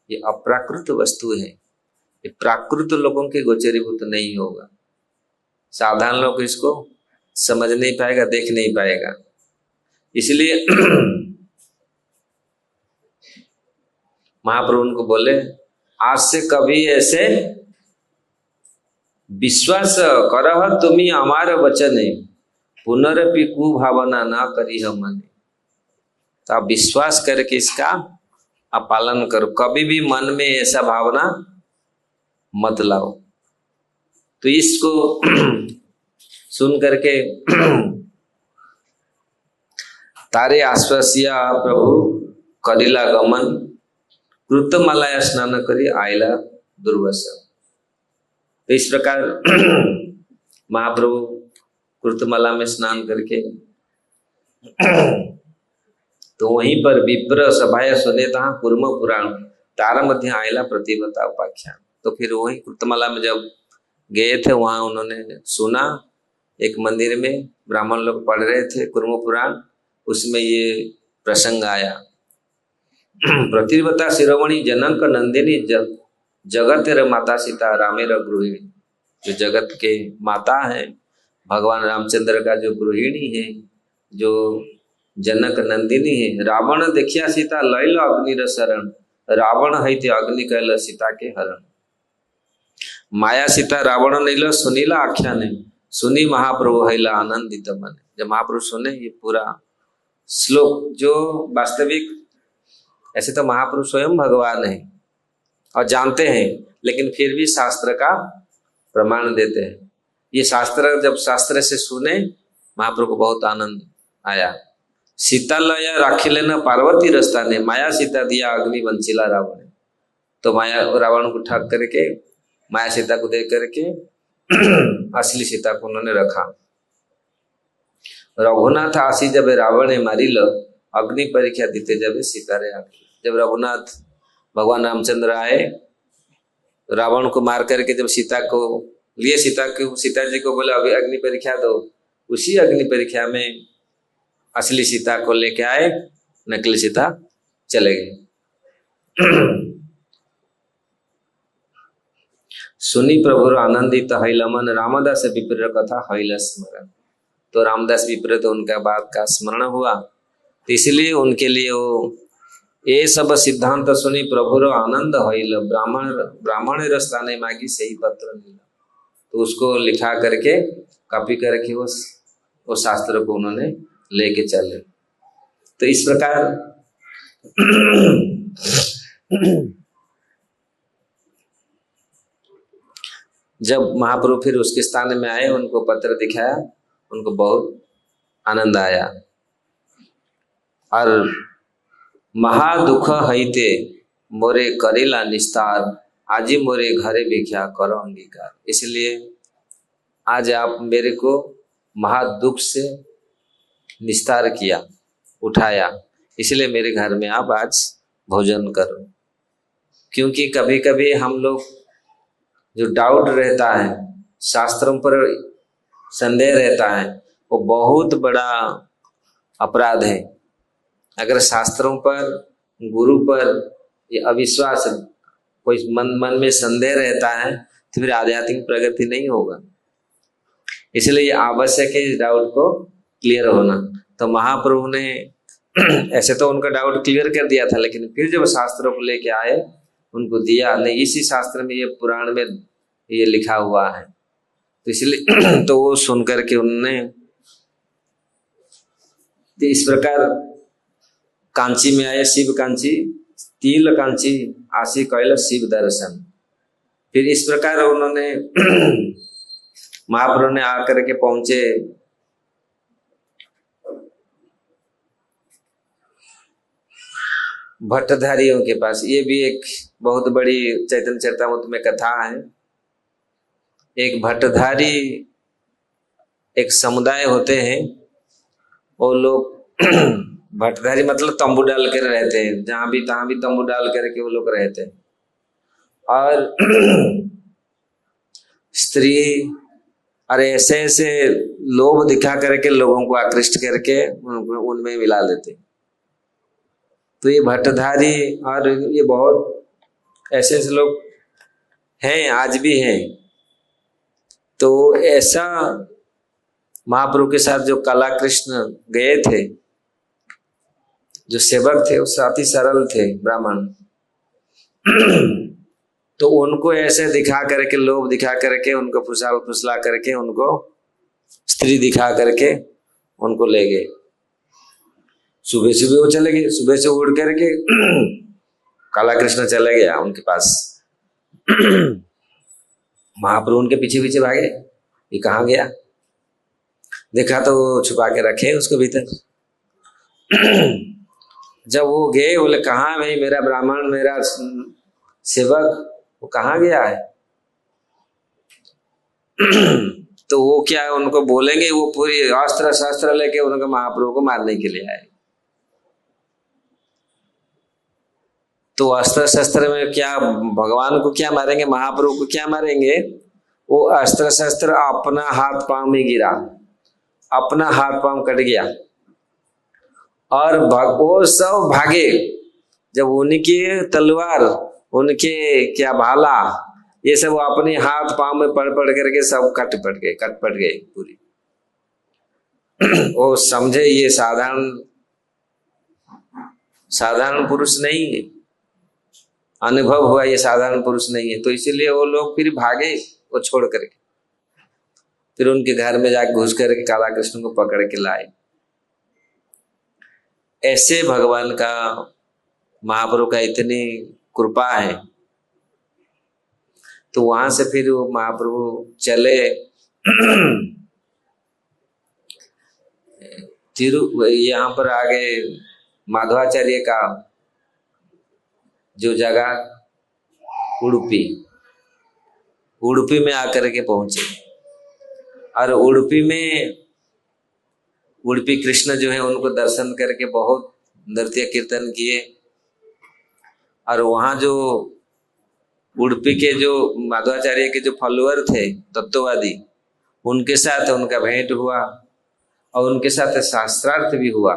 Speaker 1: ये अप्राकृत वस्तु है, ये प्राकृत लोगों के गोचरीभूत नहीं होगा। साधारण लोग इसको समझ नहीं पाएगा, देख नहीं पाएगा। इसलिए महाप्रभु उनको बोले, आज से कभी ऐसे विश्वास करह तुम्ही हमारे वचने, पुनरपि कुभावना ना करी मने। तो आप विश्वास करके इसका आप पालन करो, कभी भी मन में ऐसा भावना मत लाओ। तो इसको सुन करके तारे आश्वासिया प्रभु करिला गमन, कृतमालाया स्नान करी आयला दुर्वसा। तो इस प्रकार महाप्रभु कृतमाला में स्नान करके तो वहीं पर विप्र सभाया सुनेता कुर्म पुराण तारा मध्य आयला प्रतिभता उपाख्यान। तो फिर वहीं कृतमाला में जब गए थे, वहां उन्होंने सुना, एक मंदिर में ब्राह्मण लोग पढ़ रहे थे कुर्म पुराण, उसमें ये प्रसंग आया। प्रतिभता शिरोमणि जनक नंदिनी जगत र माता सीता रामेर गृहिणी। जो जगत के माता है, भगवान रामचंद्र का जो गृहिणी है, जो जनक नंदिनी है। रावण देखिया सीता लैल अग्नि र शरण, रावण है ते अग्नि कैल सीता के हरण। माया सीता रावण नैल सुनीला आख्याने, सुनी महाप्रभु हैला आनंदित मन। जब महाप्रभु सुने ये पूरा श्लोक, जो वास्तविक ऐसे तो महाप्रभु स्वयं भगवान है और जानते हैं, लेकिन फिर भी शास्त्र का प्रमाण देते हैं। ये शास्त्र जब शास्त्र से सुने, महाप्रभु को बहुत आनंद आया। सीता लया राखी लेना पार्वती रास्ता ने, माया सीता दिया अग्नि वंचिला रावण। तो माया रावण को ठग करके माया सीता को दे करके असली सीता को उन्होंने रखा। रघुनाथ आसी जब रावण मारी ल, अग्नि परीक्षा देते जब सीता रे आगे। जब रघुनाथ भगवान रामचंद्र आए, रावण को मार करके जब सीता को लिए, सीता जी को बोले अभी अग्नि परीक्षा दो। उसी अग्नि परीक्षा में असली सीता को लेके आए, नकली सीता चले गए। सुनी प्रभु आनंदित हैल मन, रामदास विप्र कथा हैल स्मरण। तो रामदास विप्र तो उनका बात का स्मरण हुआ, तो इसलिए उनके लिए वो ये सब सिद्धांत सुनी प्रभुर आनंद हैल, ब्राह्मण स्थाने मागी सही पत्र नीला। तो उसको लिखा करके कॉपी करके वो शास्त्र को उन्होंने लेके चले। तो इस प्रकार जब महाप्रभु फिर उसके स्थान में आए, उनको पत्र दिखाया, उनको बहुत आनंद आया। और महादुख हईते मोरे करेला निस्तार, आजी मोरे घरे भिक्षा करो अंगीकार। इसलिए आज आप मेरे को महादुख से निस्तार किया, उठाया, इसलिए मेरे घर में आप आज भोजन करो। क्योंकि कभी कभी हम लोग जो डाउट रहता है, शास्त्रों पर संदेह रहता है, वो बहुत बड़ा अपराध है। अगर शास्त्रों पर, गुरु पर ये अविश्वास, कोई मन में संदेह रहता है, तो फिर आध्यात्मिक प्रगति नहीं होगा। इसलिए ये आवश्यक है इस डाउट को क्लियर होना। तो महाप्रभु ने ऐसे तो उनका डाउट क्लियर कर दिया था, लेकिन फिर जब शास्त्रों को लेके आए, उनको दिया नहीं, इसी शास्त्र में, ये पुराण में ये लिखा हुआ है। तो इसलिए तो वो सुन करके उन्होंने, तो इस प्रकार कांची में आए, शिव कांची तिल कांची आशी कैल शिव दर्शन। फिर इस प्रकार उन्होंने महाप्रभु ने आकर के पहुंचे भट्टधारियों के पास। ये भी एक बहुत बड़ी चैतन्य चरितामृत में कथा है। एक भट्टधारी, एक समुदाय होते हैं, वो लोग भट्टधारी मतलब तंबू डाल कर रहते हैं, जहां भी तहां भी तंबू डाल करके वो लोग रहते हैं। और स्त्री और ऐसे ऐसे लोभ दिखा करके लोगों को आकृष्ट करके उनमें मिला लेते। तो ये भट्टधारी और ये बहुत ऐसे ऐसे लोग हैं, आज भी हैं। तो ऐसा महाप्रभु के साथ जो कला कृष्ण गए थे, जो सेवक थे, वो साथी सरल थे ब्राह्मण। तो उनको ऐसे दिखा करके, लोभ दिखा करके, उनको फुसला करके, उनको स्त्री दिखा करके उनको ले गए। सुबह सुबह वो चले गए, सुबह से उड़ करके काला कृष्ण चले गया उनके पास। महाप्रभु उनके पीछे पीछे भागे, ये कहाँ गया? देखा तो छुपा के रखे उसको भीतर। जब वो गए, बोले कहाँ भाई मेरा ब्राह्मण, मेरा सेवक, वो कहाँ गया है? तो वो क्या है, उनको बोलेंगे, वो पूरी अस्त्र शस्त्र लेके उनके महाप्रभु को मारने के लिए आए। तो अस्त्र शस्त्र में क्या, भगवान को क्या मारेंगे, महाप्रभु को क्या मारेंगे? वो अस्त्र शस्त्र अपना हाथ पांव में गिरा, अपना हाथ पांव कट गया और वो सब भागे। जब उनके तलवार, उनके क्या भाला, ये सब अपने हाथ पांव में पड़ करके सब कट पट गए पूरी। वो समझे ये साधारण पुरुष नहीं है, अनुभव हुआ ये साधारण पुरुष नहीं है। तो इसीलिए वो लोग फिर भागे, वो छोड़ करके। फिर उनके घर में जाके घुस करके काला कृष्ण को पकड़ के लाए। ऐसे भगवान का, महाप्रभु का इतनी कृपा है। तो वहां से फिर वो महाप्रभु चले यहाँ पर आगे माधवाचार्य का जो जगह उडुपी में आकर के पहुंचे। और उडुपी कृष्ण जो है उनको दर्शन करके बहुत नृत्य कीर्तन किए। और वहां जो उडुपी के जो माधवाचार्य के जो फॉलोअर थे तत्ववादी, उनके साथ उनका भेंट हुआ और उनके साथ शास्त्रार्थ भी हुआ।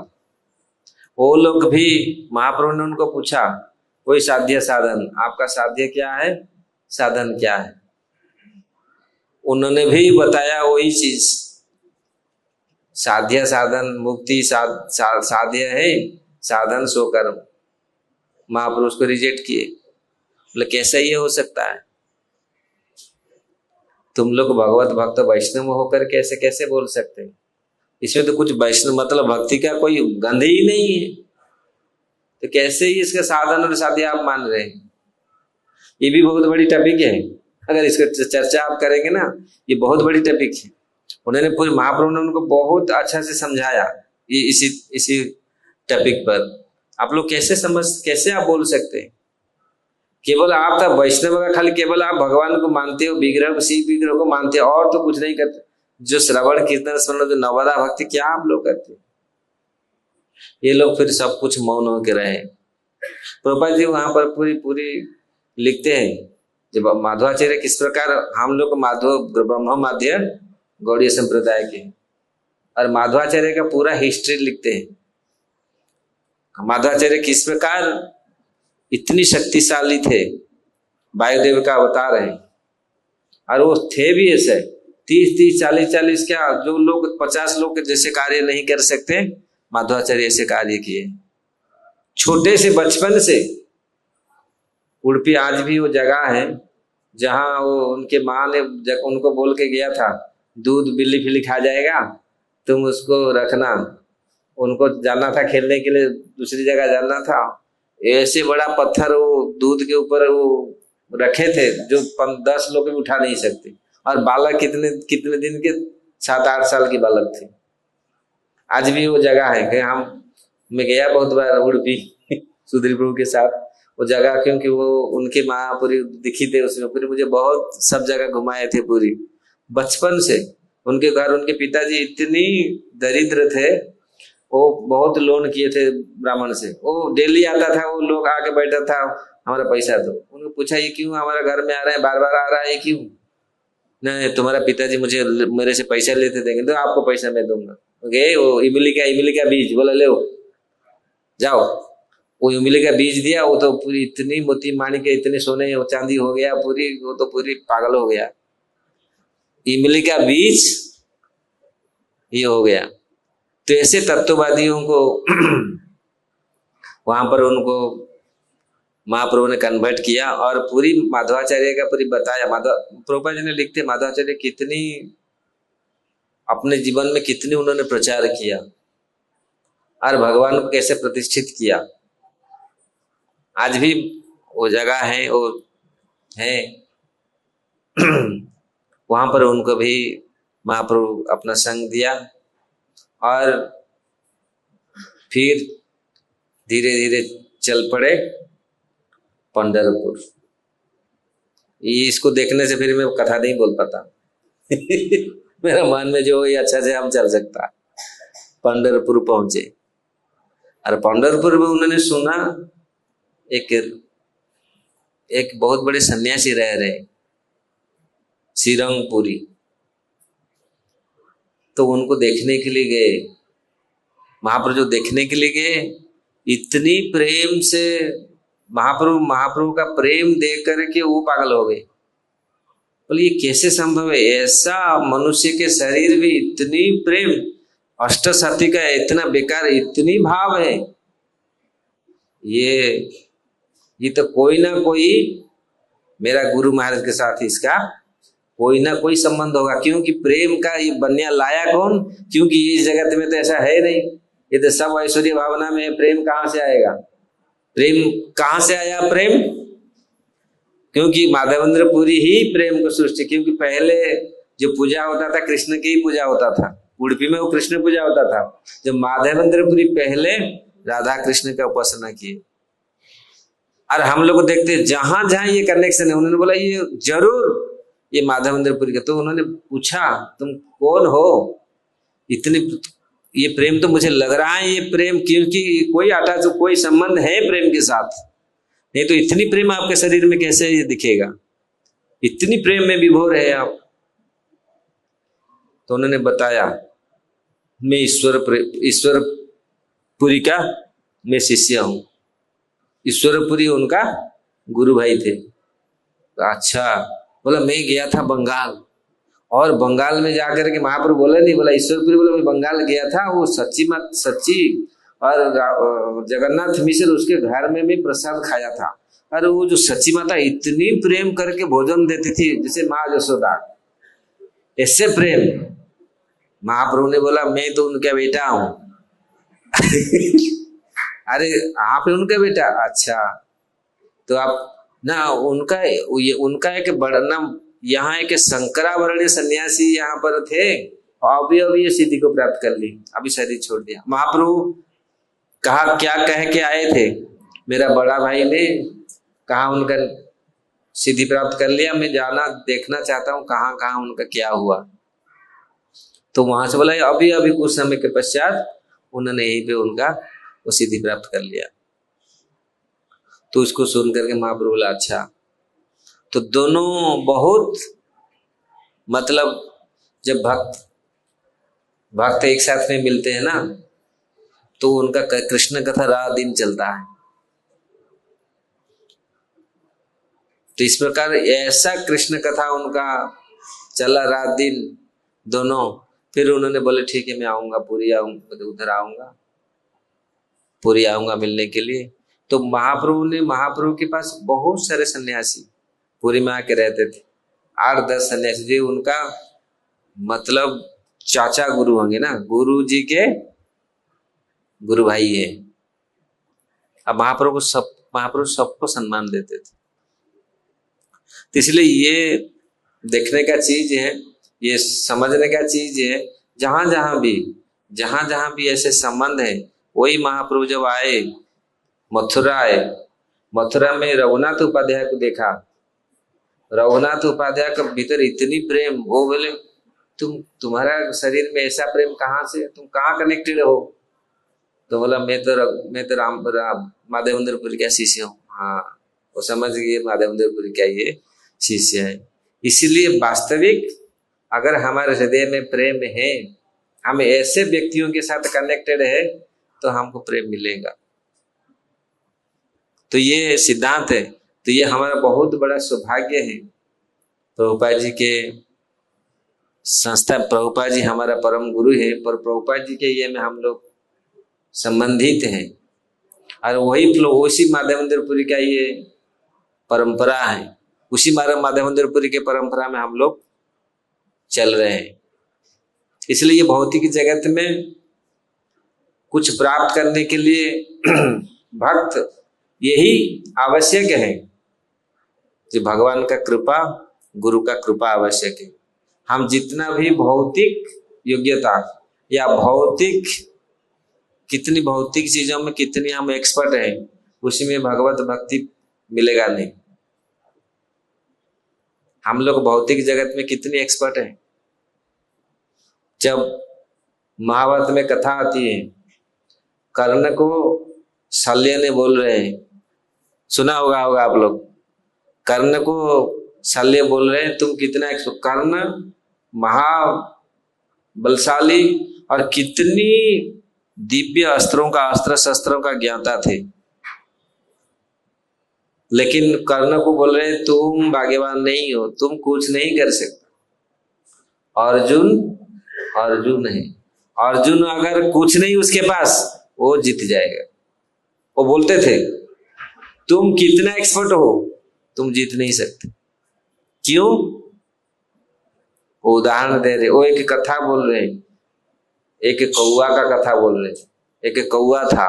Speaker 1: वो लोग भी, महाप्रभु ने उनको पूछा कोई साध्य साधन, आपका साध्य क्या है, साधन क्या है? उन्होंने भी बताया वही चीज, साध्य साधन मुक्ति साध्य है, साधन सो कर्म। महाप्रभु उसको रिजेक्ट किए, बोले कैसे ये हो सकता है? तुम लोग भगवत भक्त वैष्णव होकर कैसे कैसे बोल सकते हैं? इसमें तो कुछ वैष्णव मतलब भक्ति का कोई गंध ही नहीं है। तो कैसे ही इसका साधन और साध्य आप मान रहे हैं? ये भी बहुत बड़ी टॉपिक है। अगर इसका चर्चा आप करेंगे ना, ये बहुत बड़ी टॉपिक है। उन्होंने पूरे महाप्रभु ने उनको बहुत अच्छा से समझाया इसी टॉपिक पर। आप लोग कैसे आप बोल सकते हैं? केवल आप तो वैष्णव का खाली केवल आप भगवान को मानते हो, विग्रह शिव विग्रह को मानते हो और तो कुछ नहीं करते। जो श्रवण कीर्तन स्मरण, जो नवदा भक्ति, क्या आप लोग करते हैं? ये लोग फिर सब कुछ मौन होकर रहे। प्रभुपाद जी वहां पर पूरी लिखते हैं जब माधवाचार्य किस प्रकार, हम लोग माधव ब्रह्म माध्य गौड़ीय संप्रदाय के, और माधवाचार्य का पूरा हिस्ट्री लिखते हैं। माधवाचार्य किस प्रकार इतनी शक्तिशाली थे, वायुदेव का अवतार है। और वो थे भी ऐसे 30 40 क्या, जो लोग 50 लोग जैसे कार्य नहीं कर सकते, माधवाचार्य ऐसे कार्य किए। छोटे से बचपन से उडुपी आज भी वो जगह है जहां वो उनके माँ ने उनको बोल के गया था, दूध बिल्ली फिल्ली खा जाएगा, तुम उसको रखना। उनको जाना था खेलने के लिए, दूसरी जगह जाना था। ऐसे बड़ा पत्थर वो दूध के ऊपर वो रखे थे जो 10 लोग भी उठा नहीं सकते। और बालक कितने दिन के, 7-8 साल की बालक थे। आज भी वो जगह है। मैं गया बहुत बार उडुपी सुधीर प्रभु के साथ वो जगह, क्योंकि वो उनकी माँ पूरी दिखी थे उसमें। पूरी मुझे बहुत सब जगह घुमाए थे पूरी बचपन से। उनके घर उनके पिताजी इतनी दरिद्र थे, वो बहुत लोन किए थे ब्राह्मण से। वो डेली आता था, वो लोग आके बैठा था, हमारा पैसा दो। उनको पूछा ये क्यों हमारे घर में आ रहे हैं, बार बार आ रहा है क्यों? नहीं, तुम्हारा पिताजी मुझे मेरे से पैसा लेते देंगे तो आपको पैसा मैं दूंगा। ओके, वो इमली का बीज बोला ले जाओ। वो इमली का बीज दिया, वो तो पूरी इतनी मोती माणिक इतने सोने चांदी हो गया पूरी, वो तो पूरी पागल हो गया। इमली का बीज ये हो गया। तो ऐसे तत्ववादियों को वहां पर उनको महाप्रभु ने कन्वर्ट किया और पूरी माधवाचार्य का पूरी बताया। प्रभुपाद जी ने लिखते माधवाचार्य कितनी अपने जीवन में कितनी उन्होंने प्रचार किया और भगवान को कैसे प्रतिष्ठित किया। आज भी वो जगह है, वो है वहां पर उनको भी महाप्रभु अपना संग दिया और फिर धीरे धीरे चल पड़े पंढरपुर। इसको देखने से फिर मैं कथा नहीं बोल पाता मेरा मन में जो ये अच्छा से हम चल सकता। पंढरपुर पहुंचे और पंढरपुर में उन्होंने सुना एक बहुत बड़े सन्यासी रह रहे श्रीरंगपुरी। तो उनको देखने के लिए गए महाप्रभु। जो देखने के लिए गए, इतनी प्रेम से महाप्रभु का प्रेम देख करके वो पागल हो गए। बोले ये कैसे संभव है, ऐसा मनुष्य के शरीर में इतनी प्रेम, अष्ट सती का इतना बेकार, इतनी भाव है। ये तो कोई ना कोई मेरा गुरु महाराज के साथ इसका कोई ना कोई संबंध होगा, क्योंकि प्रेम का ये बनया लाया कौन? क्योंकि इस जगत में तो ऐसा है नहीं। ये तो सब ऐश्वर्य भावना में, प्रेम कहाँ से आएगा? प्रेम कहाँ से आया? प्रेम क्योंकि माधवेंद्रपुरी ही प्रेम को सृष्टि। क्योंकि पहले जो पूजा होता था कृष्ण की ही पूजा होता था, उड़पी में वो कृष्ण पूजा होता था। जब माधवेंद्रपुरी पहले राधा कृष्ण का उपासना किए। और हम लोग देखते जहां जहां ये कनेक्शन है, उन्होंने बोला ये जरूर ये माधवेंद्रपुरी का। तो उन्होंने पूछा तुम कौन हो? इतनी ये प्रेम तो मुझे लग रहा है ये प्रेम, क्योंकि कोई अटैच कोई संबंध है प्रेम के साथ, नहीं तो इतनी प्रेम आपके शरीर में कैसे दिखेगा? इतनी प्रेम में विभोर है आप। तो उन्होंने बताया मैं ईश्वरपुरी का मैं शिष्य हूं। ईश्वरपुरी उनका गुरु भाई थे। अच्छा, बोला मैं गया था बंगाल, और बंगाल में जाकर के महाप्रभु बोला नहीं, बोला ईश्वरपुरी बोला मैं बंगाल गया था, वो सच्ची और जगन्नाथ मिश्र उसके घर में भी प्रसाद खाया था। और वो जो सच्ची माता इतनी प्रेम करके भोजन देती थी जैसे माँ यशोदा, ऐसे प्रेम। महाप्रभु ने बोला मैं तो उनका बेटा हूं अरे आप उनका बेटा? अच्छा, तो आप ना उनका एक बड़ा नाम, यहाँ एक शंकरावरणीय सन्यासी यहाँ पर थे, अभी ये सिद्धि को प्राप्त कर ली, अभी शरीर छोड़ दिया। महाप्रभु कहा क्या कह के आए थे? मेरा बड़ा भाई ने कहा उनका सिद्धि प्राप्त कर लिया, मैं जाना देखना चाहता हूँ कहाँ कहाँ उनका क्या हुआ। तो वहां से बोला अभी कुछ समय के पश्चात उन्होंने यहीं पे उनका वो सिद्धि प्राप्त कर लिया। तो उसको सुन करके महाप्रभु बोला अच्छा। तो दोनों बहुत मतलब जब भक्त एक साथ में मिलते हैं ना, तो उनका कृष्ण कथा रात दिन चलता है। तो इस प्रकार ऐसा कृष्ण कथा उनका चला रात दिन दोनों। फिर उन्होंने बोले ठीक है मैं आऊंगा, पुरी आऊंगा, उधर आऊंगा, पुरी आऊंगा मिलने के लिए। तो महाप्रभु के पास बहुत सारे सन्यासी पुरी में आके रहते थे, 8-10 सन्यासी जी। उनका मतलब चाचा गुरु होंगे ना, गुरु जी के गुरु भाई है। अब महाप्रभु सबको सम्मान देते थे। तो इसलिए ये देखने का चीज है, ये समझने का चीज है। जहां जहां भी ऐसे संबंध है, वही महाप्रभु जब आए मथुरा में रघुनाथ उपाध्याय को देखा। रघुनाथ उपाध्याय के भीतर इतनी प्रेम, वो बोले तुम्हारा शरीर में ऐसा प्रेम कहाँ से, तुम कहाँ कनेक्टेड हो? तो बोला मैं तो माधवेंद्रपुरी का शिष्य हूँ। हाँ, वो समझ गए माधवेंद्रपुरी का ये शिष्य है। इसलिए वास्तविक अगर हमारे हृदय में प्रेम है, हम ऐसे व्यक्तियों के साथ कनेक्टेड है, तो हमको प्रेम मिलेगा। तो ये सिद्धांत है। तो ये हमारा बहुत बड़ा सौभाग्य है। प्रभुपाद जी के संस्था, प्रभुपाद जी हमारा परम गुरु है, पर प्रभुपाद जी के ये में हम लोग संबंधित हैं, और वही फ्लो, उसी माधवेंद्रपुरी का ये परंपरा है। उसी माधवेंद्रपुरी के परंपरा में हम लोग चल रहे हैं। इसलिए ये भौतिक जगत में कुछ प्राप्त करने के लिए भक्त यही आवश्यक है कि भगवान का कृपा, गुरु का कृपा आवश्यक है। हम जितना भी भौतिक योग्यता या भौतिक कितनी भौतिक चीजों में कितनी हम एक्सपर्ट हैं, उसी में भगवत भक्ति मिलेगा नहीं। हम लोग भौतिक जगत में कितनी एक्सपर्ट हैं। जब महाभारत में कथा आती है, कर्ण को शल्य ने बोल रहे हैं, सुना होगा आप लोग, कर्ण को शल्य बोल रहे हैं तुम कितना एक्सपर्ट। कर्ण महाबलशाली और कितनी दिव्य अस्त्रों का, अस्त्र शस्त्रों का ज्ञाता थे, लेकिन कर्ण को बोल रहे हैं तुम भाग्यवान नहीं हो, तुम कुछ नहीं कर सकते। अर्जुन है, अर्जुन अगर कुछ नहीं उसके पास, वो जीत जाएगा। वो बोलते थे तुम कितना एक्सपर्ट हो, तुम जीत नहीं सकते। क्यों? वो उदाहरण दे रहे, वो एक कथा बोल रहे, एक कौआ का कथा बोल रहे। एक कौआ था,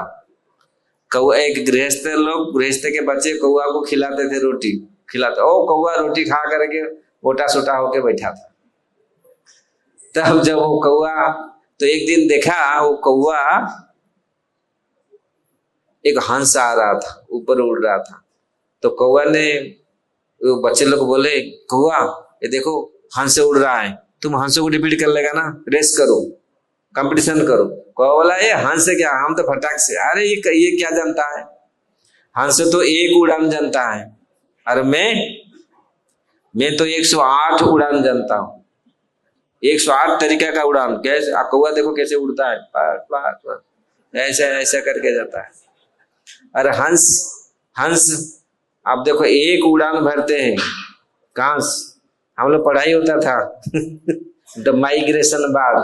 Speaker 1: कौआ, एक गृहस्थ के बच्चे कौआ को खिलाते थे, रोटी खिलाते। ओ कौआ रोटी खा करके मोटा सोटा होके बैठा था। तब जब वो कौआ, तो एक दिन देखा वो कौआ, एक हंस आ रहा था, ऊपर उड़ रहा था। तो कौआ ने, वो बच्चे लोग बोले कौआ ये देखो हंस उड़ रहा है, तुम हंसों को डिफीट कर लेगा ना, रेस करो, कंपटीशन करो। कौवा बोला ये हंस से क्या, हम तो फटाक से। अरे ये क्या जानता है, हंस तो एक उड़ान जानता है, और मैं तो 108 उड़ान जानता हूँ, 108 तरीका का उड़ान। कैसे कौवा देखो कैसे उड़ता है, पार पार पार, ऐसा ऐसा करके जाता है। अरे हंस आप देखो एक उड़ान भरते हैं। कहाँ हम लोग पढ़ाई होता था द माइग्रेशन बर्ड,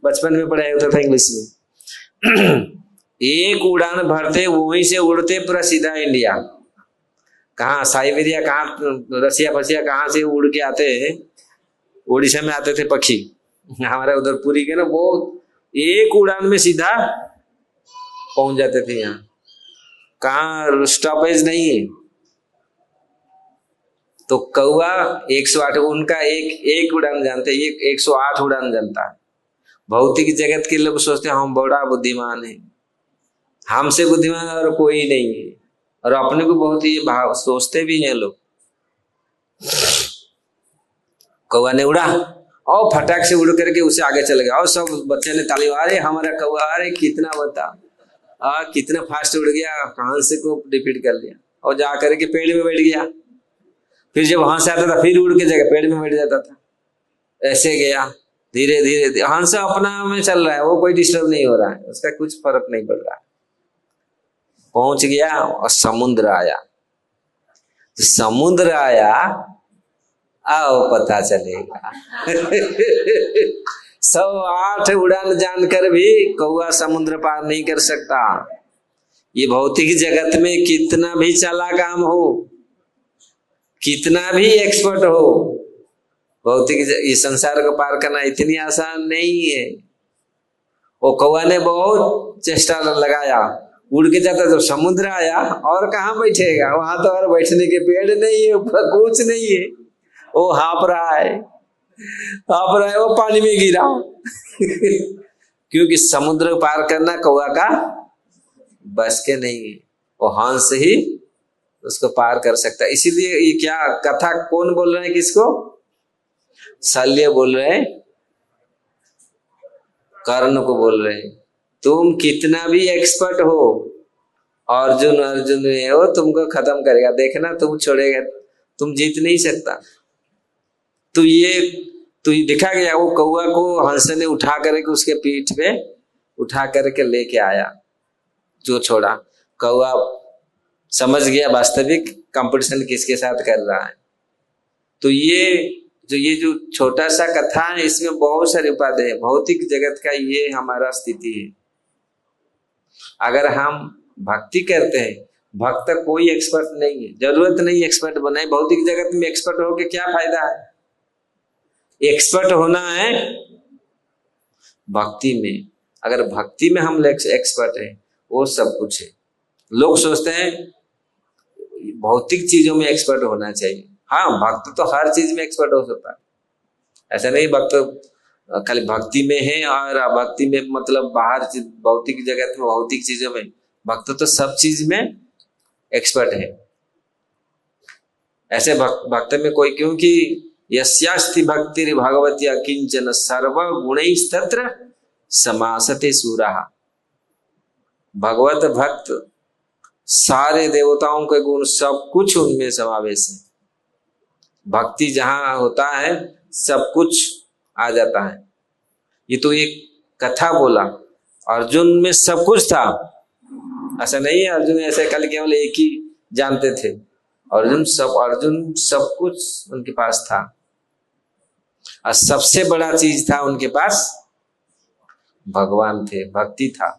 Speaker 1: बचपन में पढ़ाई होता था इंग्लिश में। एक उड़ान भरते, वहीं से उड़ते पूरा सीधा इंडिया। कहाँ साइबेरिया, कहाँ रसिया फसिया, कहाँ से उड़ के आते हैं, उड़ीसा में आते थे पक्षी हमारे उधर पुरी के ना, वो एक उड़ान में सीधा पहुंच जाते थे। यहाँ कहाँ स्टॉपेज नहीं है। तो कौवा 108, उनका एक उड़ान जानते, ये 108 उड़ान जानता है। भौतिक जगत के लोग सोचते हैं हम बड़ा बुद्धिमान है, हमसे बुद्धिमान और कोई नहीं है, और अपने को बहुत ही भाव सोचते भी हैं लोग। कौवा ने उड़ा और फटाक से उड़ करके उसे आगे चले गया, और सब बच्चे ने ताली, अरे हमारा कौवा, अरे कितना बता, कितना फास्ट उड़ गया, हंस को डिफीट कर लिया, और जा करके पेड़ में बैठ गया। फिर जब हंस आता था फिर उड़ के जगह पेड़ में बैठ जाता था। ऐसे गया धीरे धीरे, हंस अपना में चल रहा है, वो कोई डिस्टर्ब नहीं हो रहा है, उसका कुछ फर्क नहीं पड़ रहा है। पहुंच गया और समुद्र आया। तो समुद्र आया, आओ पता चलेगा 108 उड़ान जानकर भी कौवा समुद्र पार नहीं कर सकता। ये भौतिक जगत में कितना भी चालाक काम हो, कितना भी एक्सपर्ट हो, भौतिक ये संसार को पार करना इतनी आसान नहीं है। वो कौवा ने बहुत चेष्टा लगाया, उड़ के जाता, जब समुद्र आया और कहाँ बैठेगा, वहां तो और बैठने के पेड़ नहीं है, ऊपर कुछ नहीं है, वो हाँप रहा है, वो पानी में गिरा क्योंकि समुद्र पार करना कौवा का बस के नहीं है, वो हंस ही उसको पार कर सकता है। इसीलिए ये क्या कथा कौन बोल रहे हैं, किसको? शल्य बोल रहे हैं, कर्ण को बोल रहे हैं, तुम कितना भी एक्सपर्ट हो, अर्जुन है वो तुमको खत्म करेगा, देखना तुम छोड़ेगा, तुम जीत नहीं सकता। तो ये दिखा गया, वो कौआ को हंस ने उठा करके उसके पीठ पे उठा करके लेके आया, जो छोड़ा। कौआ समझ गया वास्तविक कंपटीशन किसके साथ कर रहा है। तो ये जो छोटा सा कथा है, इसमें बहुत सारे उपादेय है। भौतिक जगत का ये हमारा स्थिति है। अगर हम भक्ति करते हैं, भक्त कोई एक्सपर्ट नहीं है, जरूरत नहीं एक्सपर्ट बनाए। भौतिक जगत में एक्सपर्ट होके क्या फायदा है? एक्सपर्ट होना है भक्ति में। अगर भक्ति में हम एक्सपर्ट हैं, वो सब कुछ है। लोग सोचते हैं भौतिक चीजों में एक्सपर्ट होना चाहिए। हाँ, भक्त तो हर चीज में एक्सपर्ट हो सकता है। ऐसा नहीं भक्त खाली भक्ति में है और भक्ति में मतलब बाहर भौतिक जगत में भौतिक चीजों में। भक्त तो सब चीज में एक्सपर्ट है। ऐसे भक्त में कोई, क्योंकि यस्यास्ति भक्ति भगवती अकिंचन सर्व गुणैस्तत्र समासते सूरः। भगवत भक्त सारे देवताओं के गुण सब कुछ उनमें समावेश है। भक्ति जहां होता है सब कुछ आ जाता है। ये तो एक कथा बोला, अर्जुन में सब कुछ था। ऐसा नहीं है अर्जुन ऐसे कल केवल एक ही जानते थे। अर्जुन सब कुछ उनके पास था। और सबसे बड़ा चीज था उनके पास भगवान थे, भक्ति था।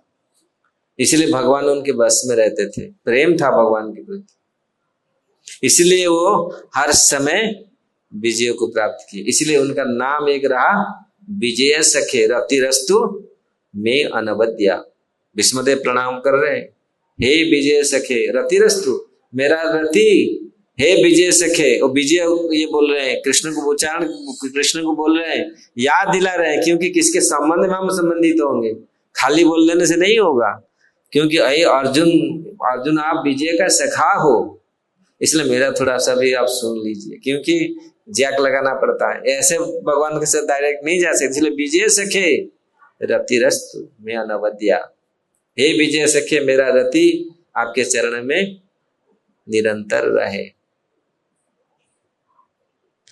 Speaker 1: इसलिए भगवान उनके बस में रहते थे, प्रेम था भगवान के प्रति। इसलिए वो हर समय विजय को प्राप्त किए। इसलिए उनका नाम एक रहा विजय सखे रतिरस्तु में अनवद्या। विष्णुदेव प्रणाम कर रहे हैं, हे विजय सखे रतिरस्तु, मेरा रति हे विजय सखे। और विजय ये बोल रहे हैं, कृष्ण को उच्चारण, कृष्ण को बोल रहे हैं, याद दिला रहे हैं। क्योंकि किसके संबंध में हम संबंधित होंगे, खाली बोल देने से नहीं होगा। क्योंकि अरे अर्जुन आप विजय का सखा हो, इसलिए मेरा थोड़ा सा भी आप सुन लीजिए। क्योंकि जैक लगाना पड़ता है, ऐसे भगवान के साथ डायरेक्ट नहीं जा सकते। इसलिए विजय सखे रतिरस्तु में अनवद्या, हे विजय सखे मेरा रति आपके चरण में निरंतर रहे।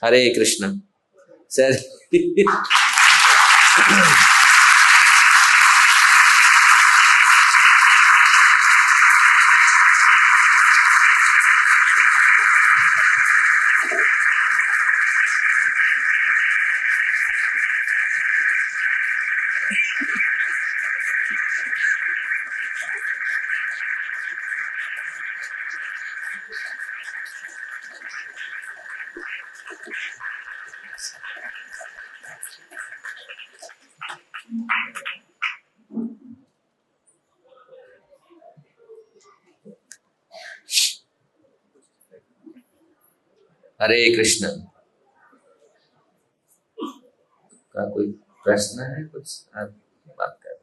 Speaker 1: हरे कृष्ण। सर हरे कृष्ण। का कोई प्रश्न है? कुछ आप बात कर।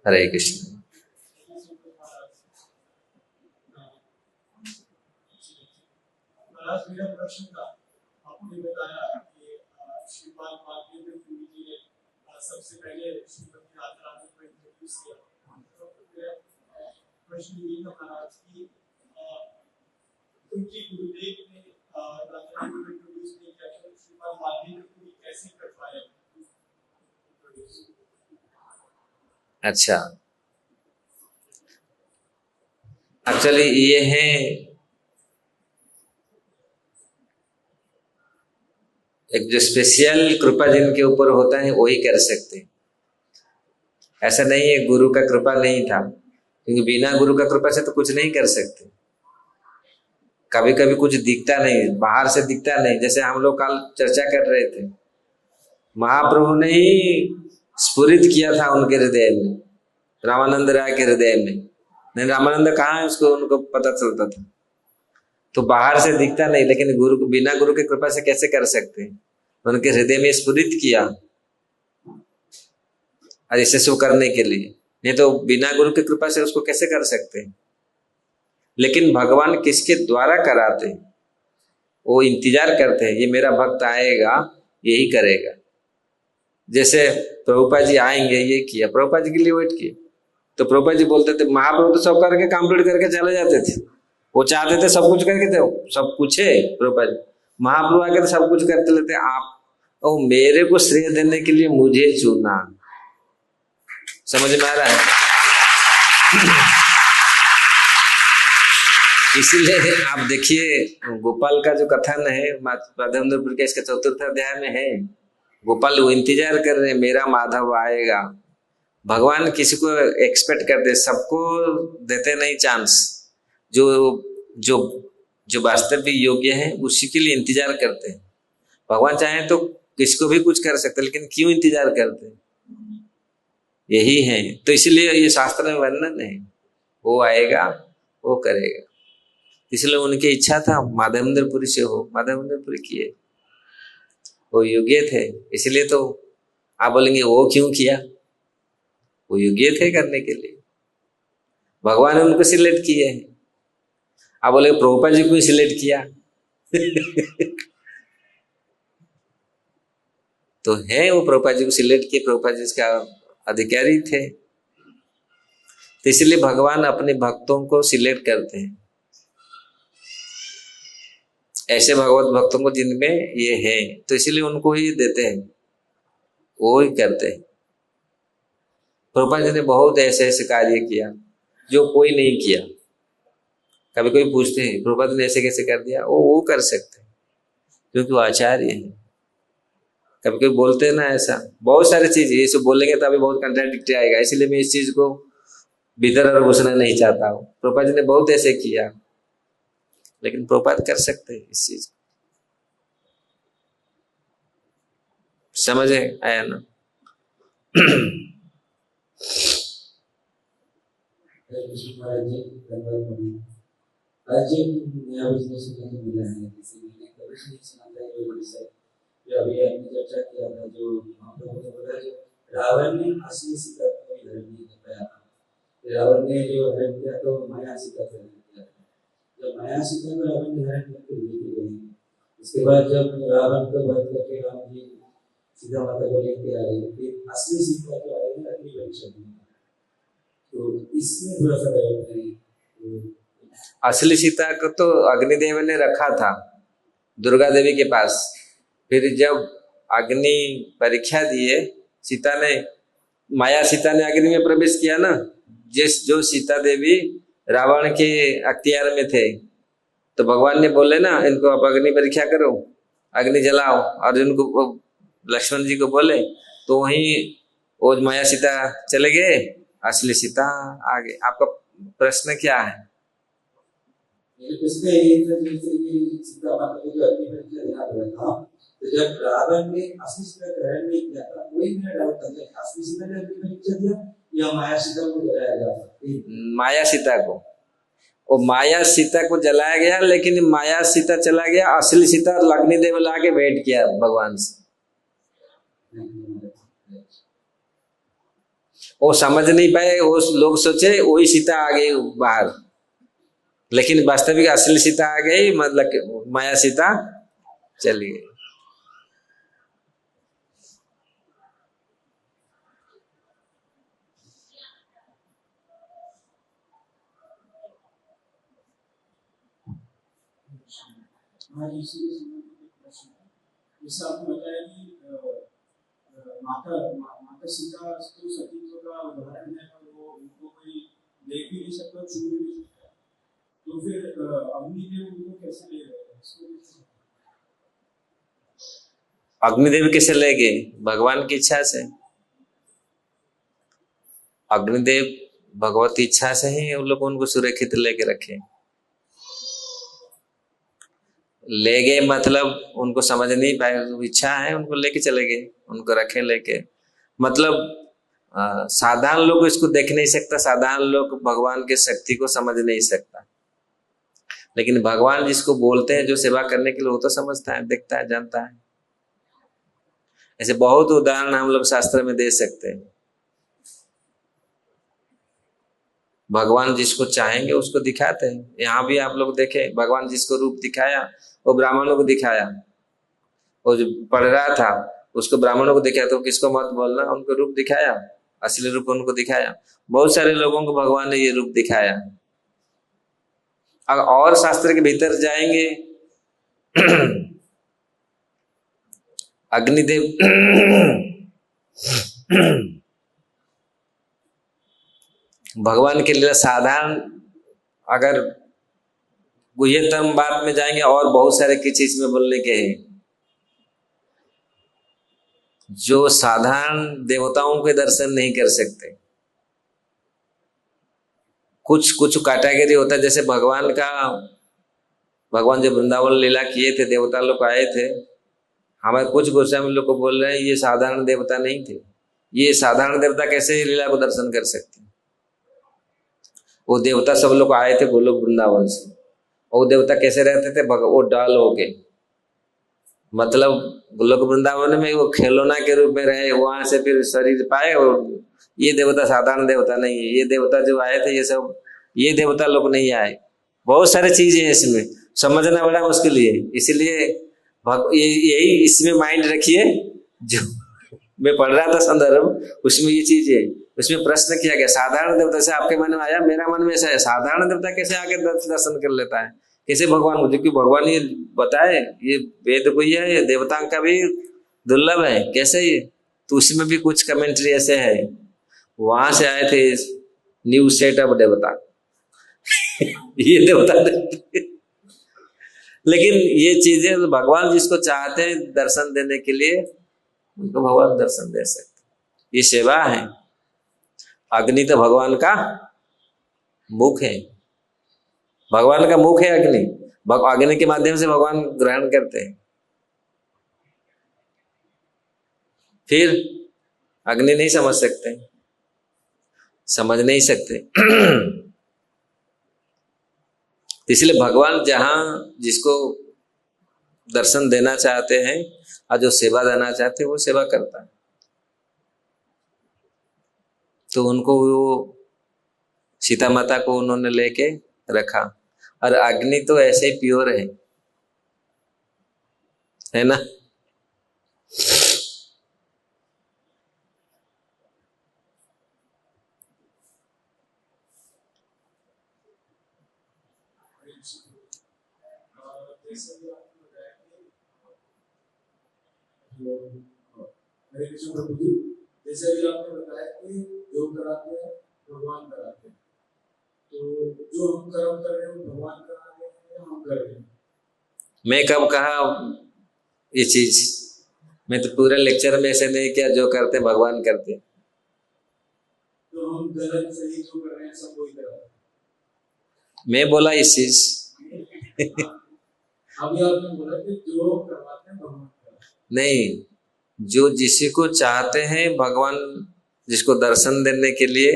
Speaker 1: हरे कृष्ण। मेरा प्रश्न था, आपने बताया कि श्रीपाद वाल्मीकि जी ने सबसे पहले श्रीमद् रामायण को इंट्रोड्यूस किया। तो प्रश्न ये था महाराज कि उनके गुरुदेव ने रामायण को इंट्रोड्यूस नहीं किया, तो श्रीपाद वाल्मीकि को कैसे कर पाया? अच्छा, एक्चुअली ये है एक जो स्पेशल कृपा जिनके ऊपर होता है वही कर सकते हैं। ऐसा नहीं है गुरु का कृपा नहीं था, क्योंकि बिना गुरु का कृपा से तो कुछ नहीं कर सकते। कभी कभी कुछ दिखता नहीं, बाहर से दिखता नहीं। जैसे हम लोग कल चर्चा कर रहे थे, महाप्रभु ने ही स्फुरित किया था उनके हृदय में, रामानंद राय के हृदय में। नहीं, रामानंद कहाँ है उसको उनको पता चलता था। तो बाहर से दिखता नहीं, लेकिन गुरु बिना गुरु की कृपा से कैसे कर सकते हैं? उनके हृदय में स्फुरित किया और इसे सब करने के लिए। नहीं तो बिना गुरु की कृपा से उसको कैसे कर सकते हैं? लेकिन भगवान किसके द्वारा कराते हैं? वो इंतजार करते हैं, ये मेरा भक्त आएगा यही करेगा। जैसे प्रभुपाद जी आएंगे, ये किया, प्रभुपाद जी के लिए वेट किए, तो प्रभुपाद जी बोलते थे, महाप्रभु तो सब करके कंप्लीट करके चले जाते थे, वो चाहते थे सब कुछ करके थे, सब कुछ है प्रभुपाद जी, महाप्रभु आके तो सब कुछ करते लेते, आप ओ मेरे को श्रेय देने के लिए मुझे चुना। समझ में आ रहा है? इसलिए आप देखिए गोपाल का जो कथन है माधवेंद्रपुर के, इसके 4th अध्याय में है, गोपाल वो इंतजार कर रहे हैं मेरा माधव आएगा। भगवान किसी को एक्सपेक्ट करते, सबको देते नहीं चांस, जो जो जो वास्तविक योग्य है उसी के लिए इंतजार करते हैं। भगवान चाहे तो किसको भी कुछ कर सकते, लेकिन क्यों इंतजार करते, यही है। तो इसलिए ये शास्त्र में वर्णन है, वो आएगा वो करेगा। इसलिए उनकी इच्छा था माधवेंद्रपुरी से हो, माधवेंद्रपुरी किए, वो योग्य थे। इसलिए तो आप बोलेंगे वो क्यों किया, वो योग्य थे करने के लिए, भगवान ने उनको सिलेक्ट किए हैं। आप बोले प्रभुपाद जी को सिलेक्ट किया तो है वो प्रभुपाद जी को सिलेक्ट किए, प्रभुपाद जी इसका अधिकारी थे। तो इसलिए भगवान अपने भक्तों को सिलेक्ट करते हैं, ऐसे भगवत भक्तों को जिनमें ये है, तो इसलिए उनको ही देते हैं, वो ही करते हैं। प्रभुपाद जी ने बहुत ऐसे ऐसे कार्य किया जो कोई नहीं किया। कभी कोई पूछते हैं प्रभुपाद ने ऐसे कैसे कर दिया, वो कर सकते हैं क्योंकि वो आचार्य हैं। कभी कोई बोलते हैं ना ऐसा, बहुत सारी चीज ये सब बोलेंगे तो अभी बहुत कंट्राडिक्टी आएगा, इसलिए मैं इस चीज को भीतर और घुसना नहीं चाहता हूँ। प्रभुपाद जी ने बहुत ऐसे किया, लेकिन प्रभुपाद कर सकते हैं इस चीज को। समझ आया ना?
Speaker 2: आज नया बिजनेस मिला है, जो अभी आपने चर्चा किया था, जो हम लोगों ने बोला, जो रावण ने असली सीता को हरण नहीं कर पाया था, रावण ने जो हरण किया तो माया सीता को हरण किया था। जब माया सीता को रावण ने हरण करके लेके गए, उसके बाद जब रावण को वध करके राम जी सीता माता को लेके आए, फिर असली सीता को आए अग्नि परीक्षा में, तो इसमें थोड़ा सा डाउट है।
Speaker 1: असली सीता को तो अग्निदेव ने रखा था दुर्गा देवी के पास, फिर जब अग्नि परीक्षा दिए, सीता ने, माया सीता ने अग्नि में प्रवेश किया ना, जो सीता देवी रावण के अख्तियार में थे, तो भगवान ने बोले ना इनको आप अग्नि परीक्षा करो, अग्नि जलाओ, और इनको लक्ष्मण जी को बोले, तो वहीं वो माया सीता चले गए, असली सीता आ गए। आपका प्रश्न क्या है?
Speaker 2: सीता माता को जो अग्नि परीक्षा याद रखा, तो जब रावण ने असली सीता ग्रहण नहीं किया था, वही मेरा डाउट था, असली सीता ने अग्नि परीक्षा दिया या माया सीता को जलाया गया?
Speaker 1: माया सीता को, वो माया सीता को जलाया गया, लेकिन माया सीता चला गया, असली सीता अग्निदेव ला के भेंट किया भगवान से। वो समझ नहीं पाए, वो लोग सोचे वही सीता आ गई बाहर, लेकिन वास्तविक असली सीता आ गई, मतलब माया सीता चली गई।
Speaker 2: जैसे आपने बताया कि माता सीता तो सतीत्व का उदाहरण है, और वो उनको कोई देख भी नहीं सकता, छू भी नहीं सकता, तो फिर अग्निदेव उनको कैसे ले रहे हैं?
Speaker 1: अग्निदेव कैसे ले गए? भगवान की इच्छा से। अग्निदेव भगवत की इच्छा से ही उन लोग उनको सुरक्षित लेके रखे। ले गए मतलब उनको समझ नहीं पाए, इच्छा है उनको लेके चले गए, उनको रखे लेके। मतलब साधारण लोग इसको देख नहीं सकता, साधारण लोग भगवान के शक्ति को समझ नहीं सकता, लेकिन भगवान जिसको बोलते हैं जो सेवा करने के लिए, वो तो समझता है, देखता है, जानता है। ऐसे बहुत उदाहरण हम लोग शास्त्र में दे सकते हैं। भगवान जिसको चाहेंगे उसको दिखाते हैं। यहाँ भी आप लोग देखें, भगवान जिसको रूप दिखाया वो ब्राह्मणों को दिखाया। वो जो पढ़ रहा था उसको ब्राह्मणों को दिखाया तो किसको मत बोलना, उनको रूप दिखाया, असली रूप उनको दिखाया। बहुत सारे लोगों को भगवान ने ये रूप दिखाया। अगर और शास्त्र के भीतर जाएंगे अग्निदेव भगवान के लिए साधारण, अगर गुह्यतम बात में जाएंगे और बहुत सारे की चीज में बोलने के हैं। जो साधारण देवताओं के दर्शन नहीं कर सकते, कुछ कुछ कैटेगरी होता है। जैसे भगवान जो वृंदावन लीला किए थे, देवता लोग आए थे, हमारे कुछ गोस्वामी लोग को बोल रहे हैं ये साधारण देवता नहीं थे। ये साधारण देवता कैसे लीला को दर्शन कर सकते? वो देवता सब लोग आए थे गोलोक वृंदावन से, और वो देवता कैसे रहते थे? वो डाल हो गए, मतलब गोलोक वृंदावन में वो खिलौना के रूप में रहे, वहां से फिर शरीर पाए। और ये देवता साधारण देवता नहीं है। ये देवता जो आए थे ये देवता लोग नहीं आए। बहुत सारी चीजें हैं इसमें, समझना बड़ा मुश्किल है। इसलिए यही इसमें माइंड रखिए। जो मैं पढ़ रहा था संदर्भ, उसमें ये चीज है। उसमें प्रश्न किया गया साधारण देवता से आपके मन में आया, मेरा मन में ऐसा है, साधारण देवता कैसे आके दर्शन कर लेता है? कैसे भगवान को, क्योंकि भगवान ये बताए ये वेद को ही है, ये देवता का भी दुर्लभ है, कैसे ये? तो उसमें भी कुछ कमेंट्री ऐसे है। वहां से आए थे न्यू सेट ऑफ देवता ये देवता लेकिन ये चीजें भगवान जिसको चाहते हैं दर्शन देने के लिए, उनको भगवान दर्शन दे सकते। ये सेवा है। अग्नि तो भगवान का मुख है, भगवान का मुख है अग्नि। अग्नि के माध्यम से भगवान ग्रहण करते हैं। फिर अग्नि नहीं समझ सकते, समझ नहीं सकते इसलिए भगवान जहां जिसको दर्शन देना चाहते हैं और जो सेवा देना चाहते हैं वो सेवा करता है। तो उनको वो सीता माता को उन्होंने लेके रखा। और अग्नि तो ऐसे ही प्योर है ना?
Speaker 2: जैसे भी आपने बताया कि जो कराते हैं भगवान कराते हैं, तो जो हम कर्म कर रहे हैं वो भगवान करा रहे हैं या हम कर रहे हैं?
Speaker 1: मैं कब कहा ये चीज? मैं तो पूरे लेक्चर में ऐसे नहीं किया जो करते भगवान करते।
Speaker 2: तो हम गलत सही जो कर रहे हैं सब वही कर रहे हैं।
Speaker 1: मैं बोला इस चीज
Speaker 2: अभी आपने बोला कि जो करवाते हैं भगवान कराते
Speaker 1: नहीं, जो जिसी को चाहते हैं भगवान, जिसको दर्शन देने के लिए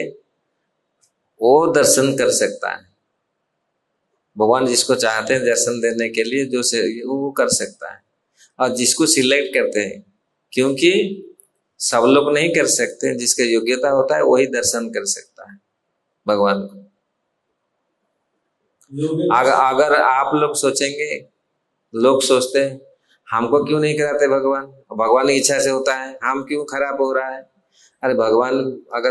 Speaker 1: वो दर्शन कर सकता है। भगवान जिसको चाहते हैं दर्शन देने के लिए जो से वो कर सकता है। और जिसको सिलेक्ट करते हैं, क्योंकि सब लोग नहीं कर सकते, जिसका योग्यता होता है वही दर्शन कर सकता है भगवान को। अगर आप लोग सोचेंगे, लोग सोचते हैं हमको क्यों नहीं कराते भगवान, भगवान की इच्छा से होता है, हम क्यों खराब हो रहा है? अरे भगवान, अगर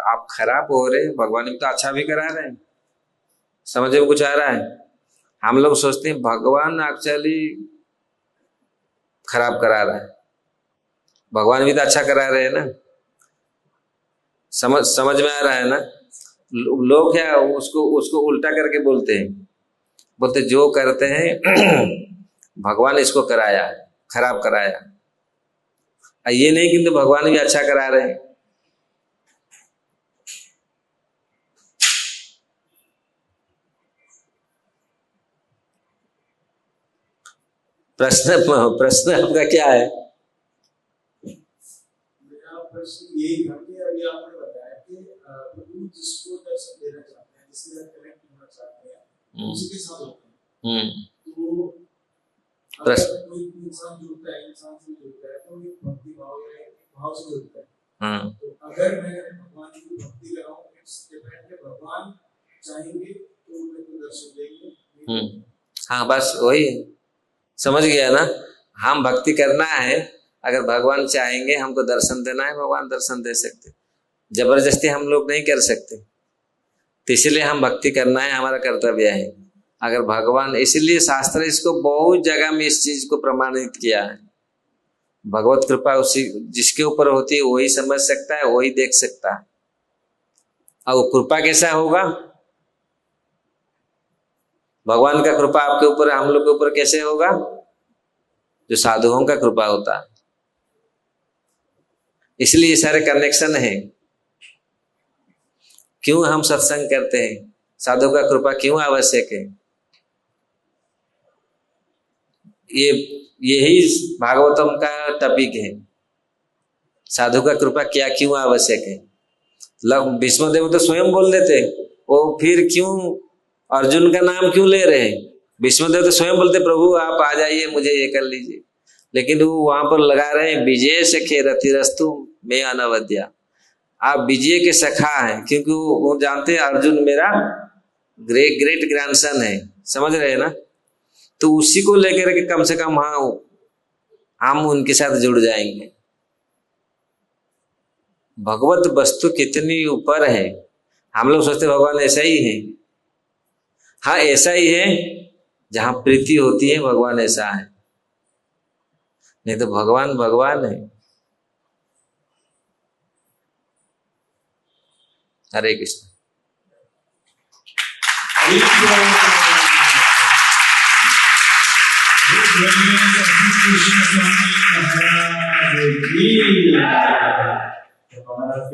Speaker 1: आप खराब हो रहे, भगवान भी तो अच्छा भी करा रहे हैं। समझ में कुछ आ रहा है? हम लोग सोचते हैं भगवान एक्चुअली खराब करा रहा है, भगवान भी तो अच्छा करा रहे हैं ना। समझ में आ रहा है ना? लोग क्या उसको उल्टा करके बोलते जो करते हैं भगवान इसको कराया, खराब कराया। ये नहीं कि तो भगवान भी अच्छा करा रहे हैं। प्रश्न आपका क्या है?
Speaker 2: मेरा प्रश्न यही था कि अभी आपने बताया कि प्रभु जिसको दर्शन देना चाहते हैं, जिसके साथ कनेक्ट होना चाहते हैं, उसके साथ होते हैं। तो अगर कोई इंसान जुड़ता है, इंसान से जुड़ता है, तो एक भक्ति भाव या एक भाव से जुड़ता है। तो अगर मैं भगवान की भक्ति कराऊं, भगवान चाहेंगे तो मेरे को दर्शन देंगे।
Speaker 1: हाँ, बस वही समझ गया ना। हम भक्ति करना है अगर भगवान चाहेंगे हमको दर्शन देना है, भगवान दर्शन दे सकते, जबरदस्ती हम लोग नहीं कर सकते। तो इसलिए हम भक्ति करना है, हमारा कर्तव्य है। अगर भगवान, इसलिए शास्त्र इसको बहुत जगह में इस चीज को प्रमाणित किया है। भगवत कृपा उसी जिसके ऊपर होती है वही समझ सकता है, वही देख सकता है। और कृपा कैसा होगा? भगवान का कृपा आपके ऊपर, हम लोग के ऊपर कैसे होगा? जो साधुओं का कृपा होता है। इसलिए ये सारे कनेक्शन है। क्यों हम सत्संग करते हैं? साधु का कृपा क्यों आवश्यक है? यही भागवतम का टॉपिक है। साधु का कृपा क्या क्यों आवश्यक है? भीष्मदेव तो स्वयं बोल देते, वो फिर क्यों अर्जुन का नाम क्यों ले रहे हैं? भीष्मदेव तो स्वयं बोलते प्रभु आप आ जाइए, मुझे ये कर लीजिए, लेकिन वो वहां पर लगा रहे हैं विजय सखे रतिरस्तु मैं अनवद्या। आप विजय के सखा हैं, क्योंकि वो जानते हैं अर्जुन मेरा ग्रेट ग्रेट ग्रैंडसन है। समझ रहे हैं ना? तो उसी को लेकर के कम से कम हाँ हम उनके साथ जुड़ जाएंगे। भगवत वस्तु कितनी ऊपर है। हम लोग सोचते भगवान ऐसा ही है। हाँ ऐसा ही है, जहां प्रीति होती है भगवान ऐसा है, नहीं तो भगवान भगवान है। हरे कृष्ण।
Speaker 3: कृष्ण स्वामी महाराज की।